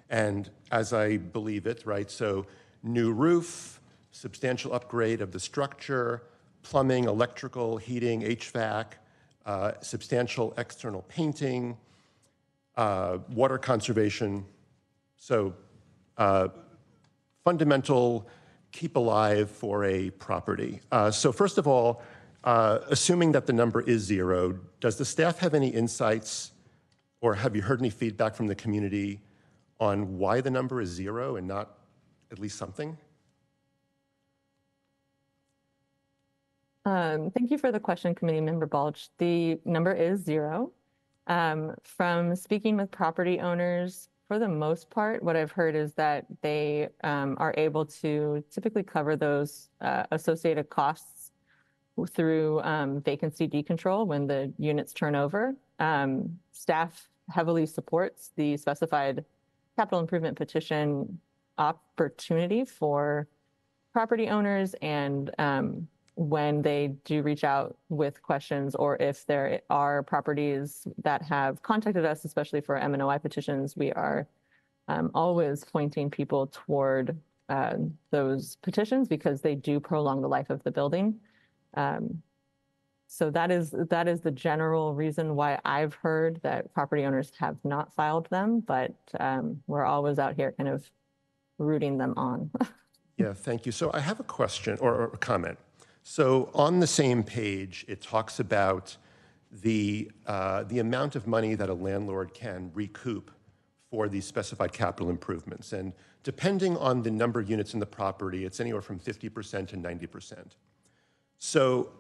and as I believe it, right, so new roof, substantial upgrade of the structure, plumbing, electrical, heating, HVAC, substantial external painting, water conservation. So fundamental keep alive for a property. So first of all, assuming that the number is 0, does the staff have any insights or have you heard any feedback from the community on why the number is 0 and not at least something? Thank you for the question, Committee Member Balch. The number is 0. From speaking with property owners, for the most part, what I've heard is that they are able to typically cover those associated costs through vacancy decontrol when the units turn over. Staff heavily supports the specified capital improvement petition opportunity for property owners, and when they do reach out with questions, or if there are properties that have contacted us, especially for M&OI petitions, we are always pointing people toward those petitions because they do prolong the life of the building. So that is the general reason why I've heard that property owners have not filed them, but we're always out here kind of rooting them on. Yeah, thank you. So I have a question or a comment. So on the same page, it talks about the amount of money that a landlord can recoup for these specified capital improvements. And depending on the number of units in the property, it's anywhere from 50% to 90%. So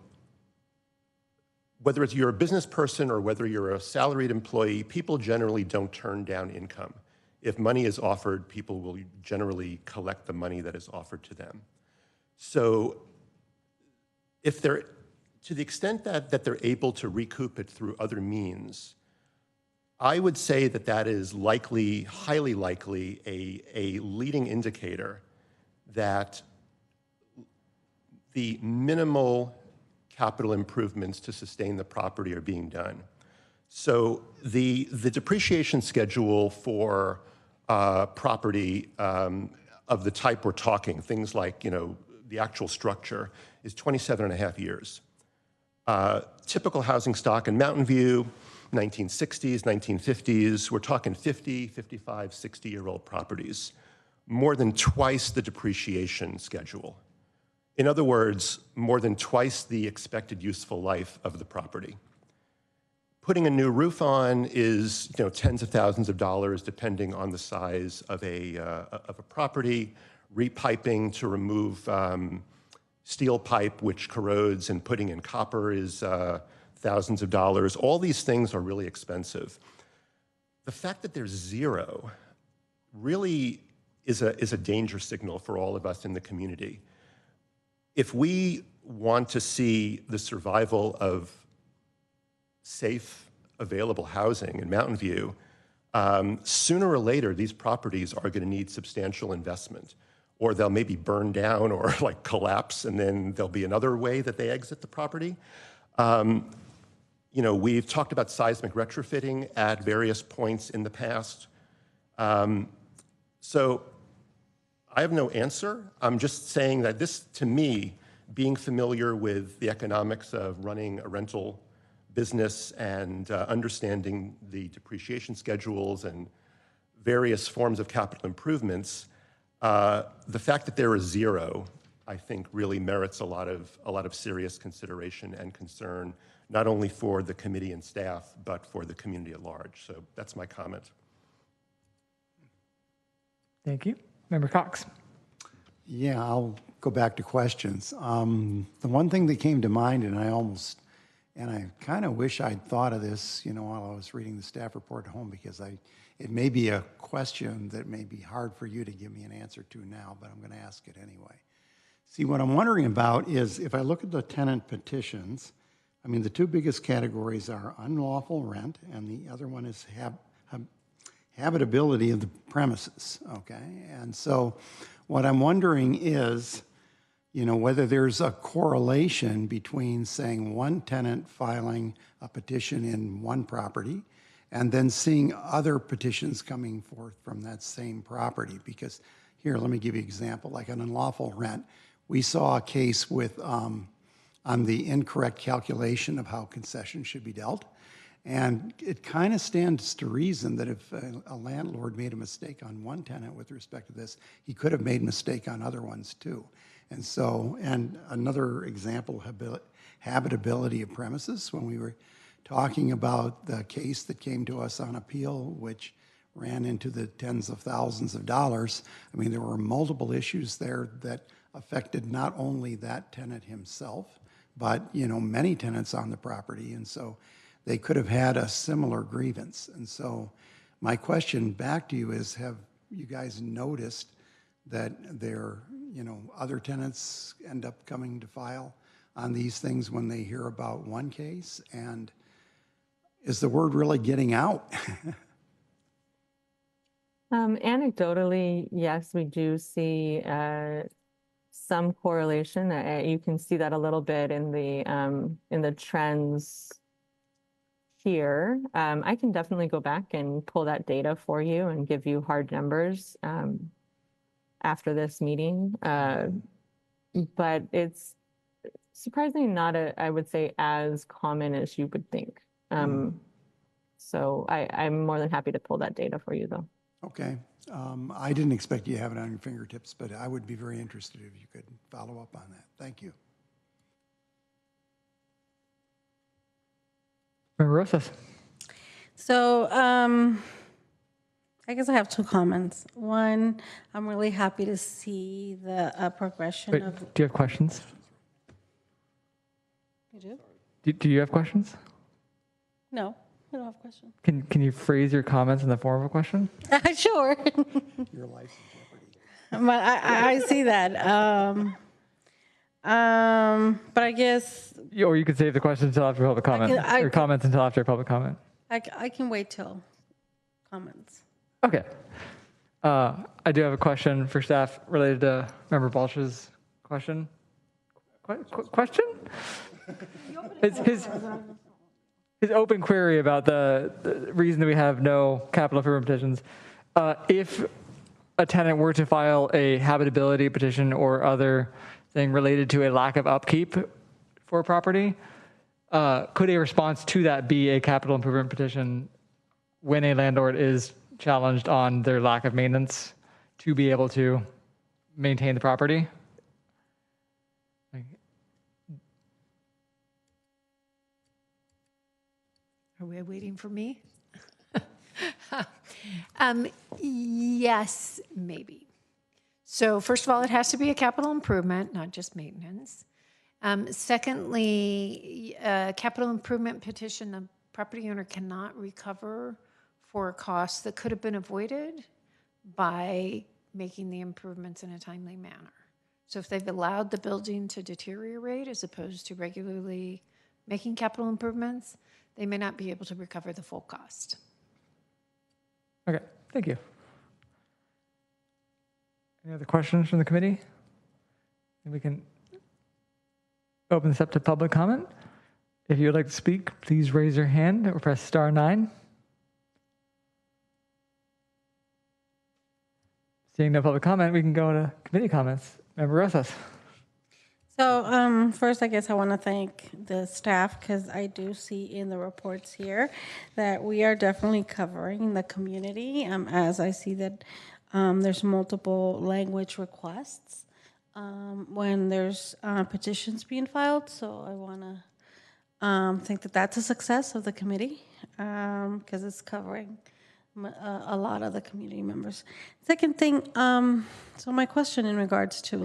whether you're a business person or whether you're a salaried employee, people generally don't turn down income. If money is offered, people will generally collect the money that is offered to them. So if they're, to the extent that they're able to recoup it through other means, I would say that that is likely, highly likely, a leading indicator that the minimal capital improvements to sustain the property are being done. So the depreciation schedule for property of the type we're talking, things like, you know, the actual structure, is 27.5 years. Typical housing stock in Mountain View, 1960s, 1950s, we're talking 50, 55, 60-year-old properties, more than twice the depreciation schedule. In other words, more than twice the expected useful life of the property. Putting a new roof on is, tens of thousands of dollars, depending on the size of a property. Repiping to remove steel pipe, which corrodes, and putting in copper is thousands of dollars. All these things are really expensive. The fact that there's zero really is a danger signal for all of us in the community. If we want to see the survival of safe, available housing in Mountain View, sooner or later, these properties are going to need substantial investment, or they'll maybe burn down or collapse, and then there'll be another way that they exit the property. We've talked about seismic retrofitting at various points in the past. So I have no answer. I'm just saying that this, to me, being familiar with the economics of running a rental business and understanding the depreciation schedules and various forms of capital improvements, the fact that there is zero, I think, really merits a lot of serious consideration and concern, not only for the committee and staff, but for the community at large. So that's my comment. Thank you. Member Cox. Yeah, I'll go back to questions. The one thing that came to mind, and I kind of wish I'd thought of this, while I was reading the staff report at home, because it may be a question that may be hard for you to give me an answer to now, but I'm going to ask it anyway. See, what I'm wondering about is, if I look at the tenant petitions, the two biggest categories are unlawful rent, and the other one is habitability of the premises, okay? And so what I'm wondering is, whether there's a correlation between, saying, one tenant filing a petition in one property and then seeing other petitions coming forth from that same property. Because here, let me give you an example, like an unlawful rent. We saw a case with, on the incorrect calculation of how concessions should be dealt. And it kind of stands to reason that if a landlord made a mistake on one tenant with respect to this, he could have made a mistake on other ones too. And so, and another example, habitability of premises, when we were talking about the case that came to us on appeal, which ran into the tens of thousands of dollars. There were multiple issues there that affected not only that tenant himself, but, many tenants on the property. And so they could have had a similar grievance. And so my question back to you is, have you guys noticed that other tenants end up coming to file on these things when they hear about one case? And is the word really getting out? Anecdotally, yes, we do see some correlation. You can see that a little bit in the trends here. I can definitely go back and pull that data for you and give you hard numbers after this meeting. But it's surprisingly not, I would say, as common as you would think. So I'm more than happy to pull that data for you, though. Okay. I didn't expect you to have it on your fingertips, but I would be very interested if you could follow up on that. Thank you. Member Rosas. So I guess I have two comments. One, I'm really happy to see the progression of... Do you have questions? You do? Do you have questions? No, I don't have questions. Can you phrase your comments in the form of a question? Sure. Your life is But I see that. But I guess... Or you could save the question until after public comment, or comments until after public comment. I can wait till comments. Okay. I do have a question for staff related to Member Balch's question. Question? His open query about the reason that we have no capital improvement petitions. If a tenant were to file a habitability petition or other thing related to a lack of upkeep for a property, could a response to that be a capital improvement petition when a landlord is challenged on their lack of maintenance to be able to maintain the property? Are we waiting for me? Yes, maybe. So first of all, it has to be a capital improvement, not just maintenance. Secondly, a capital improvement petition, the property owner cannot recover for costs that could have been avoided by making the improvements in a timely manner. So if they've allowed the building to deteriorate as opposed to regularly making capital improvements, they may not be able to recover the full cost. Okay, thank you. Any other questions from the committee? And we can open this up to public comment. If you would like to speak, please raise your hand or press *9. Seeing no public comment, we can go to committee comments. Member Rosas. So first, I guess I want to thank the staff because I do see in the reports here that we are definitely covering the community, as I see that there's multiple language requests when there's petitions being filed. So I want to think that that's a success of the committee because it's covering a lot of the community members. Second thing, so my question in regards to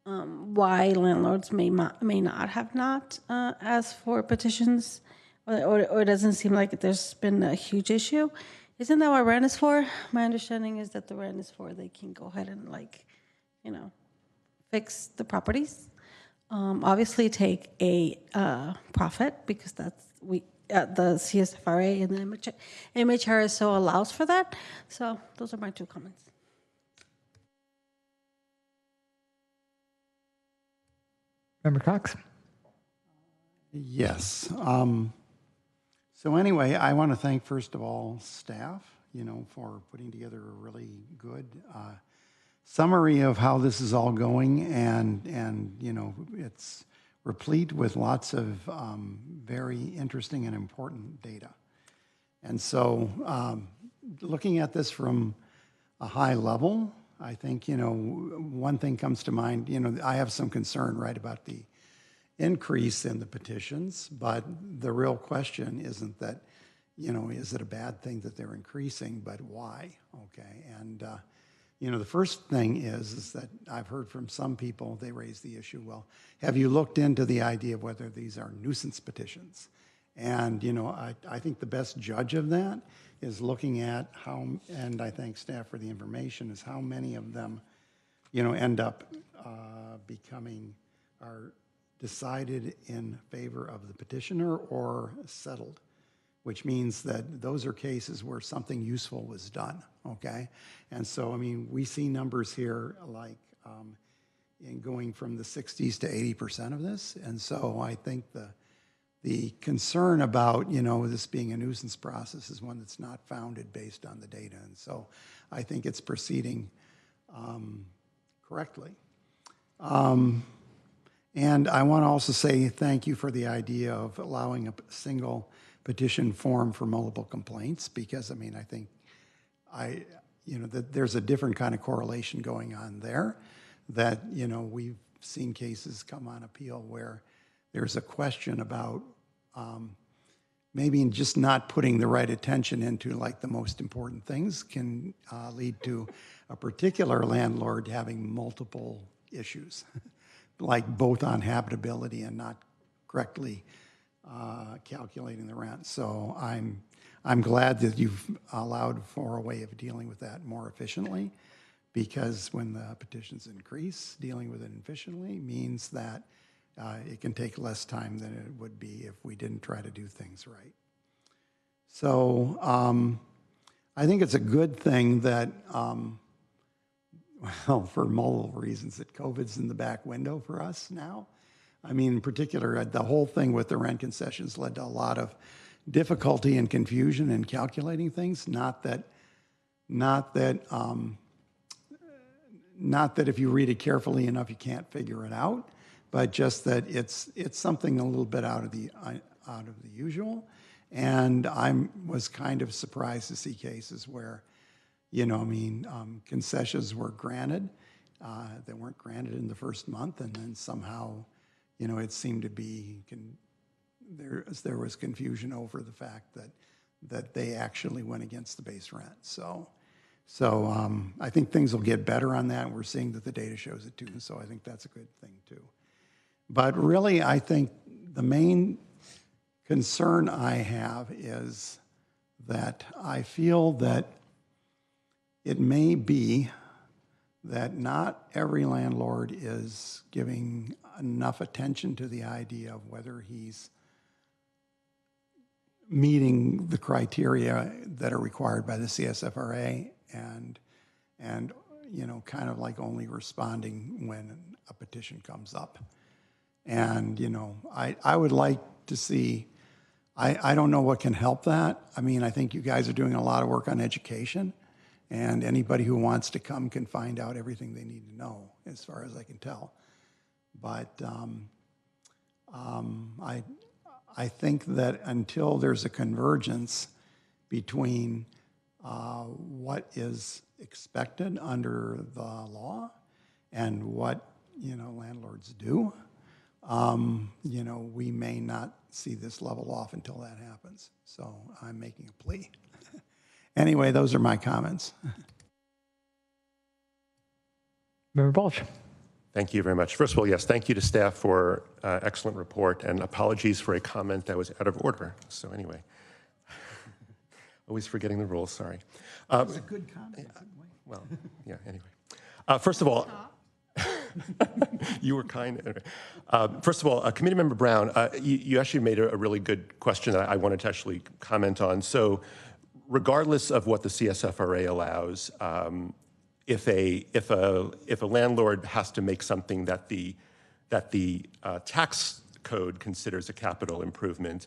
why landlords may not have not asked for petitions, or it doesn't seem like there's been a huge issue. Isn't that what rent is for? My understanding is that the rent is for they can go ahead and fix the properties. Obviously, take a profit because that's the CSFRA and the MHRSO allows for that. So those are my two comments. Member Cox. Yes. So anyway, I want to thank, first of all, staff, for putting together a really good summary of how this is all going. And it's replete with lots of very interesting and important data. And so looking at this from a high level, I think, one thing comes to mind, I have some concern, right, about the increase in the petitions, but the real question isn't that, is it a bad thing that they're increasing, but why, okay? And, the first thing is that I've heard from some people, they raise the issue, well, have you looked into the idea of whether these are nuisance petitions? And, I think the best judge of that is looking at how, and I thank staff for the information, is how many of them, end up are decided in favor of the petitioner or settled, which means that those are cases where something useful was done, okay? And so, we see numbers here like in going from the 60s to 80% of this. And so I think the concern about, this being a nuisance process is one that's not founded based on the data. And so I think it's proceeding correctly. And I want to also say thank you for the idea of allowing a single petition form for multiple complaints, because I think that there's a different kind of correlation going on there, that, we've seen cases come on appeal where there's a question about maybe just not putting the right attention into the most important things can lead to a particular landlord having multiple issues, like both on habitability and not correctly calculating the rent. So I'm glad that you've allowed for a way of dealing with that more efficiently, because when the petitions increase, dealing with it efficiently means that it can take less time than it would be if we didn't try to do things right. So I think it's a good thing that, for multiple reasons, that COVID's in the back window for us now. In particular, the whole thing with the rent concessions led to a lot of difficulty and confusion in calculating things. Not that if you read it carefully enough, you can't figure it out, but just that it's something a little bit out of the usual. And I was kind of surprised to see cases where, concessions were granted that weren't granted in the first month, and then somehow, it seemed to be there was confusion over the fact that they actually went against the base rent. So I think things will get better on that. We're seeing that the data shows it too. So I think that's a good thing too. But really, I think the main concern I have is that I feel that it may be that not every landlord is giving enough attention to the idea of whether he's meeting the criteria that are required by the CSFRA and kind of like only responding when a petition comes up. And, I would like to see, I don't know what can help that. I mean, I think you guys are doing a lot of work on education, and anybody who wants to come can find out everything they need to know, as far as I can tell. But I think that until there's a convergence between what is expected under the law and what landlords do, we may not see this level off until that happens. So I'm making a plea. Anyway, those are my comments. Member Balch. Thank you very much. First of all, yes, thank you to staff for excellent report, and apologies for a comment that was out of order. So anyway, always forgetting the rules, sorry. It's a good comment. Well, yeah, anyway. First of all, you were kind. First of all, Committee Member Brown, you actually made a really good question that I wanted to actually comment on. So regardless of what the CSFRA allows, if a landlord has to make something that the tax code considers a capital improvement,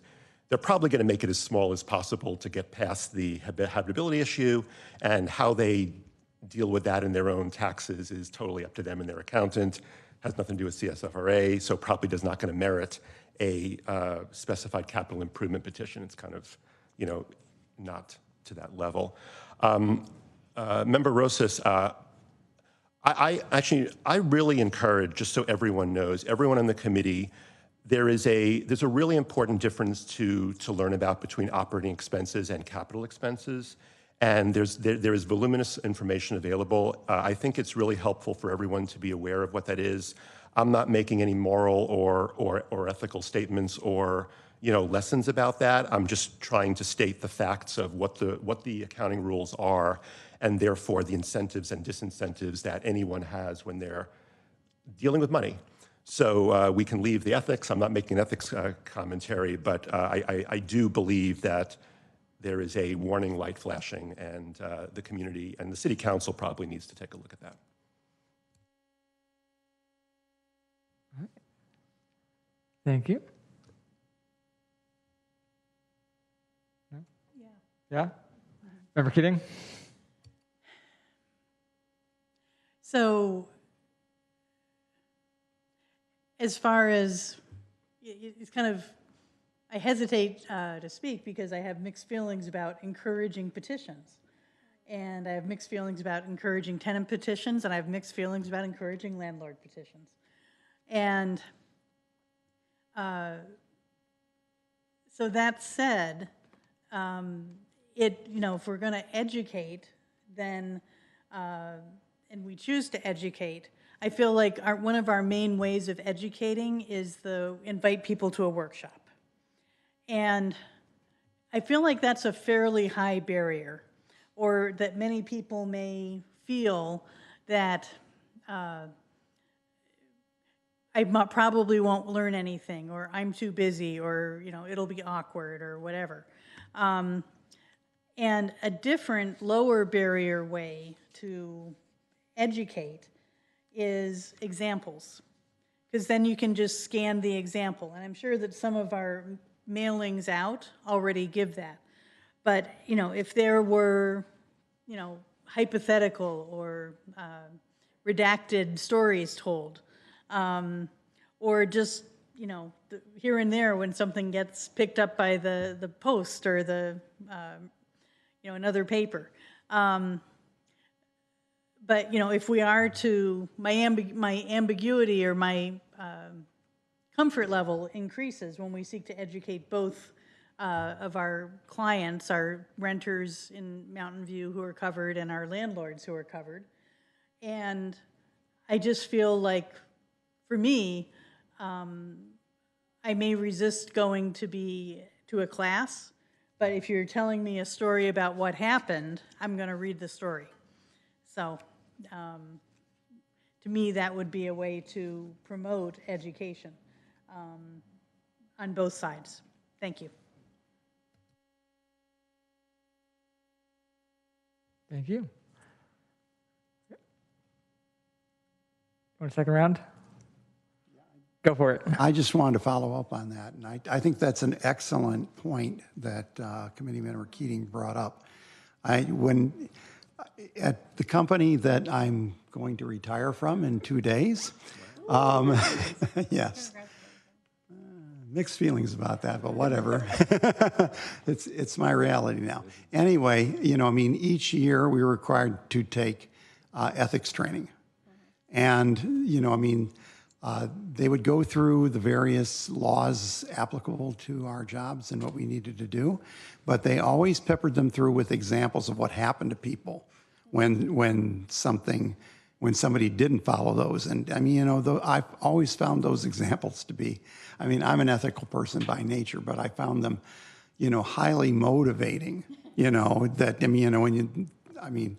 they're probably going to make it as small as possible to get past the habitability issue, and how they deal with that in their own taxes is totally up to them and their accountant. Has nothing to do with CSFRA, so probably does not going to merit a specified capital improvement petition. It's kind of, not to that level. Member Rosas, I really encourage, just so everyone knows, everyone on the committee, there's a really important difference to learn about between operating expenses and capital expenses. And there is voluminous information available. I think it's really helpful for everyone to be aware of what that is. I'm not making any moral or ethical statements or lessons about that. I'm just trying to state the facts of what the accounting rules are, and therefore the incentives and disincentives that anyone has when they're dealing with money. So we can leave the ethics. I'm not making an ethics commentary, but I do believe that there is a warning light flashing, and the community and the city council probably needs to take a look at that. All right. Thank you. No? Yeah? Member Keating? So as far as, it's kind of, I hesitate to speak because I have mixed feelings about encouraging petitions. And I have mixed feelings about encouraging tenant petitions, and I have mixed feelings about encouraging landlord petitions. And so that said, if we're going to educate, then, and we choose to educate, I feel like one of our main ways of educating is to invite people to a workshop. And I feel like that's a fairly high barrier, or that many people may feel that I probably won't learn anything, or I'm too busy, or it'll be awkward, or whatever. And a different, lower barrier way to educate is examples, because then you can just scan the example. And I'm sure that some of our mailings out already give that. But, if there were, hypothetical or redacted stories told, or just, here and there when something gets picked up by the Post or the, another paper. But, if we are to, my ambiguity or my comfort level increases when we seek to educate both of our clients, our renters in Mountain View who are covered and our landlords who are covered. And I just feel like, for me, I may resist going to a class, but if you're telling me a story about what happened, I'm going to read the story. So to me, that would be a way to promote education on both sides. Thank you. Thank you. Want a second round? Go for it. I just wanted to follow up on that, and I think that's an excellent point that Committee Member Keating brought up. When at the company that I'm going to retire from in 2 days, yes, mixed feelings about that, but whatever. It's my reality now. Anyway, I mean, each year we were required to take ethics training, and I mean. They would go through the various laws applicable to our jobs and what we needed to do, but they always peppered them through with examples of what happened to people when somebody didn't follow those. And I mean, I've always found those examples to be, I mean, I'm an ethical person by nature, but I found them, highly motivating, that, I mean,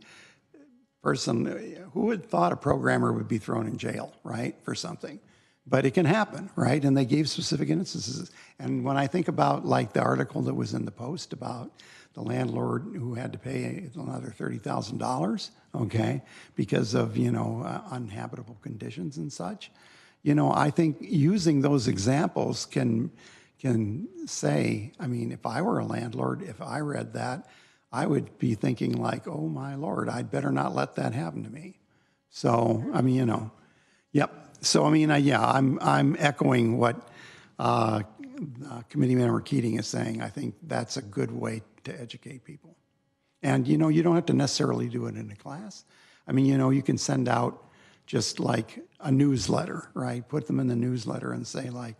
person, who would thought a programmer would be thrown in jail, right, for something? But it can happen, right? And they gave specific instances. And when I think about like the article that was in the Post about the landlord who had to pay another $30,000, okay, because of, uninhabitable conditions and such, I think using those examples can say, I mean, if I were a landlord, if I read that, I would be thinking like, oh my Lord, I'd better not let that happen to me. So, I mean, yep. So, I mean, I'm echoing what Committee Member Keating is saying. I think that's a good way to educate people. And, you don't have to necessarily do it in a class. I mean, you can send out just like a newsletter, right? Put them in the newsletter and say like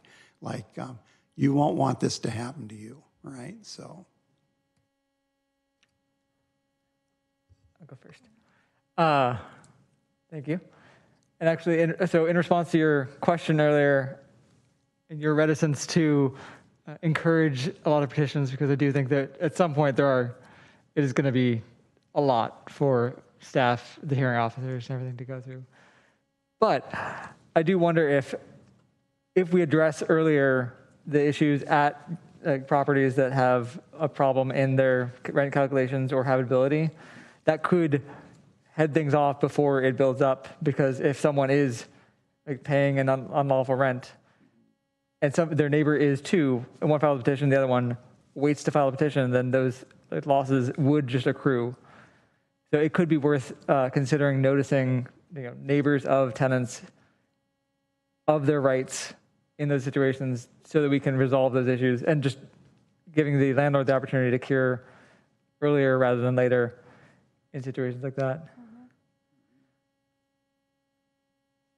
you won't want this to happen to you, right? So. I'll go first. Thank you. And actually, in response to your question earlier, and your reticence to encourage a lot of petitions, because I do think that at some point it is going to be a lot for staff, the hearing officers, and everything to go through. But I do wonder if we address earlier the issues at properties that have a problem in their rent calculations or habitability, that could head things off before it builds up, because if someone is paying an unlawful rent and their neighbor is too, and one files a petition, the other one waits to file a petition, then those losses would just accrue. So it could be worth considering noticing neighbors of tenants of their rights in those situations so that we can resolve those issues, and just giving the landlord the opportunity to cure earlier rather than later in situations like that.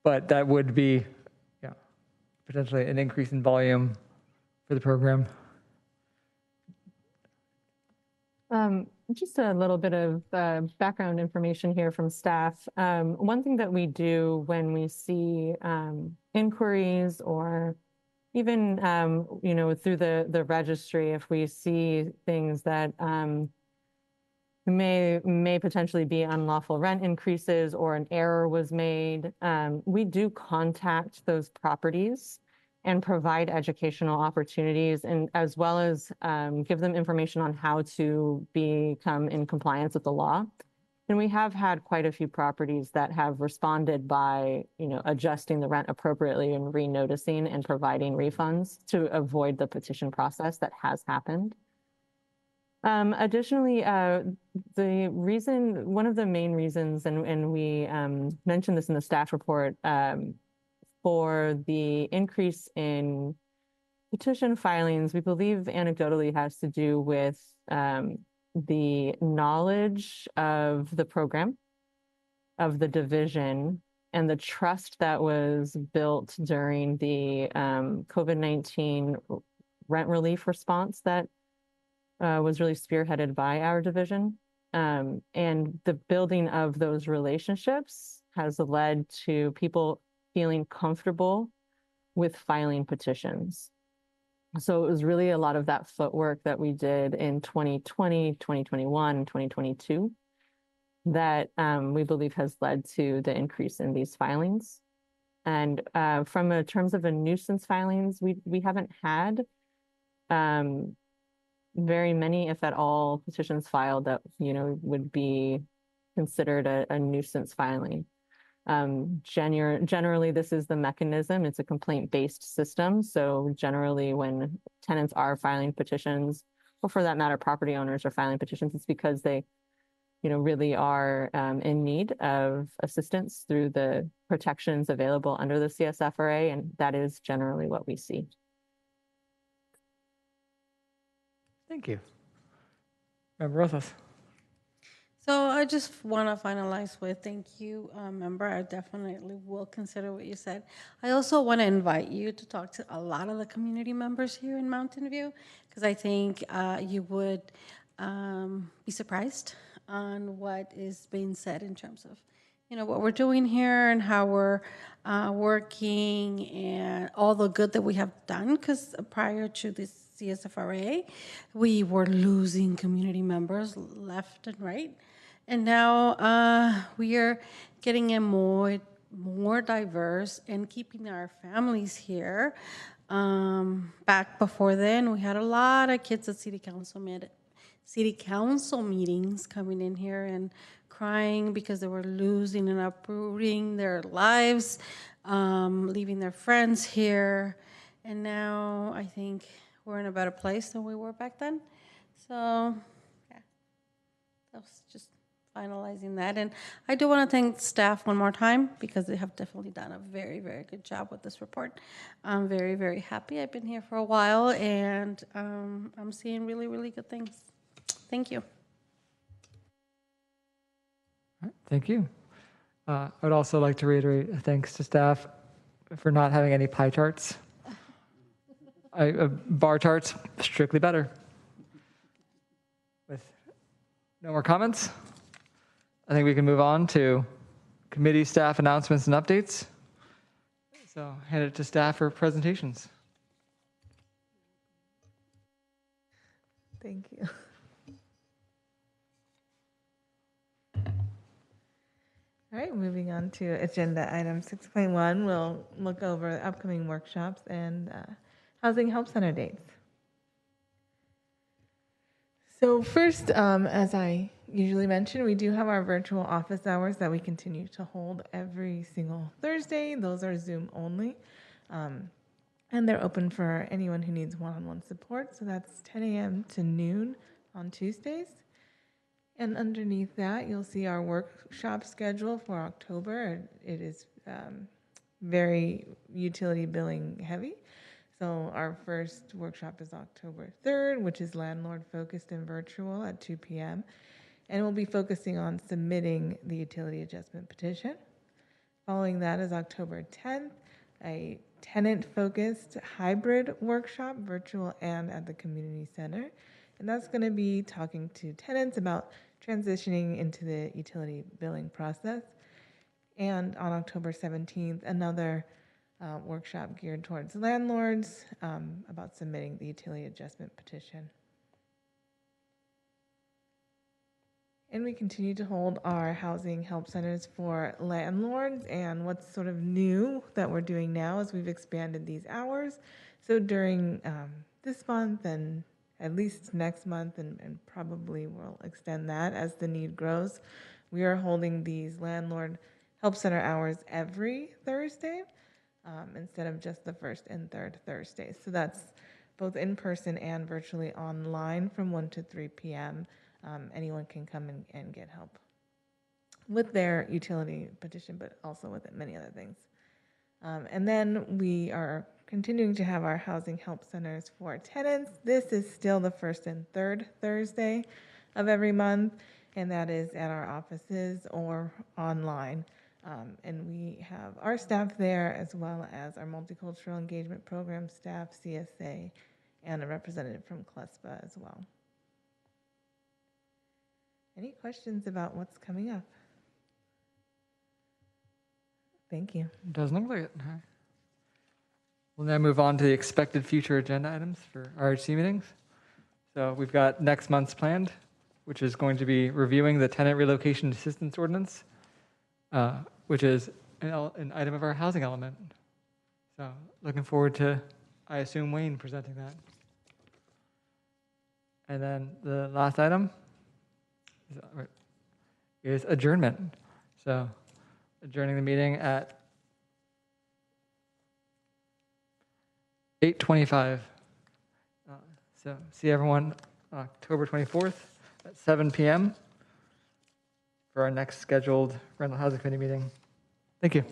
But that would be potentially an increase in volume for the program. Just a little bit of background information here from staff. One thing that we do when we see inquiries, or even through the registry, if we see things that may potentially be unlawful rent increases or an error was made, we do contact those properties and provide educational opportunities, and as well as give them information on how to become in compliance with the law. And we have had quite a few properties that have responded by, adjusting the rent appropriately and re-noticing and providing refunds to avoid the petition process that has happened. Additionally, one of the main reasons, and we mentioned this in the staff report, for the increase in petition filings, we believe anecdotally has to do with the knowledge of the program, of the division, and the trust that was built during the COVID-19 rent relief response that was really spearheaded by our division. And the building of those relationships has led to people feeling comfortable with filing petitions. So it was really a lot of that footwork that we did in 2020, 2021, 2022 that we believe has led to the increase in these filings. And from a terms of a nuisance filings, we haven't had very many, if at all, petitions filed that, you know, would be considered a nuisance filing. Generally, this is the mechanism. It's a complaint-based system. So generally, when tenants are filing petitions, or for that matter, property owners are filing petitions, it's because they, you know, really are in need of assistance through the protections available under the CSFRA, and that is generally what we see. Thank you. Member Rosas. So I just want to finalize with thank you, member. I definitely will consider what you said. I also want to invite you to talk to a lot of the community members here in Mountain View, because I think you would be surprised on what is being said in terms of, you know, what we're doing here and how we're working and all the good that we have done. Because prior to this CSFRA, we were losing community members left and right. And now we are getting a more diverse and keeping our families here. Back before then, we had a lot of kids at city council meetings coming in here and crying because they were losing and uprooting their lives, leaving their friends here. And now I think we're in a better place than we were back then. So, yeah, that was just finalizing that. And I do want to thank staff one more time because they have definitely done a very, very good job with this report. I'm very, very happy. I've been here for a while, and I'm seeing really, really good things. Thank you. All right, thank you. I would also like to reiterate thanks to staff for not having any pie charts. Bar charts, strictly better. With no more comments, I think we can move on to committee staff announcements and updates. So hand it to staff for presentations. Thank you. All right, moving on to agenda item 6.1, we'll look over upcoming workshops and Housing Help Center dates. So first, as I usually mention, we do have our virtual office hours that we continue to hold every single Thursday. Those are Zoom only, and they're open for anyone who needs one-on-one support. So that's 10 a.m. to noon on Tuesdays. And underneath that, you'll see our workshop schedule for October. It is very utility billing heavy. So our first workshop is October 3rd, which is landlord focused and virtual at 2 p.m. And we'll be focusing on submitting the utility adjustment petition. Following that is October 10th, a tenant focused hybrid workshop, virtual and at the community center. And that's going to be talking to tenants about transitioning into the utility billing process. And on October 17th, another workshop geared towards landlords about submitting the utility adjustment petition. And we continue to hold our housing help centers for landlords. And what's sort of new that we're doing now is we've expanded these hours. So during this month and at least next month, and probably we'll extend that as the need grows, we are holding these landlord help center hours every Thursday instead of just the first and third Thursdays. So that's both in person and virtually online from 1 to 3 p.m. Anyone can come and get help with their utility petition, but also with many other things. And then we are continuing to have our housing help centers for tenants. This is still the first and third Thursday of every month, and that is at our offices or online. And we have our staff there as well as our Multicultural Engagement Program staff, CSA, and a representative from CLESPA as well. Any questions about what's coming up? Thank you. Doesn't look like it. All right. We'll now move on to the expected future agenda items for RHC meetings. So we've got next month's planned, which is going to be reviewing the tenant relocation assistance ordinance, which is an item of our housing element. So looking forward to, I assume, Wayne presenting that. And then the last item is adjournment. So adjourning the meeting at 8:25. So see everyone October 24th at 7 p.m. for our next scheduled rental housing committee meeting. Thank you.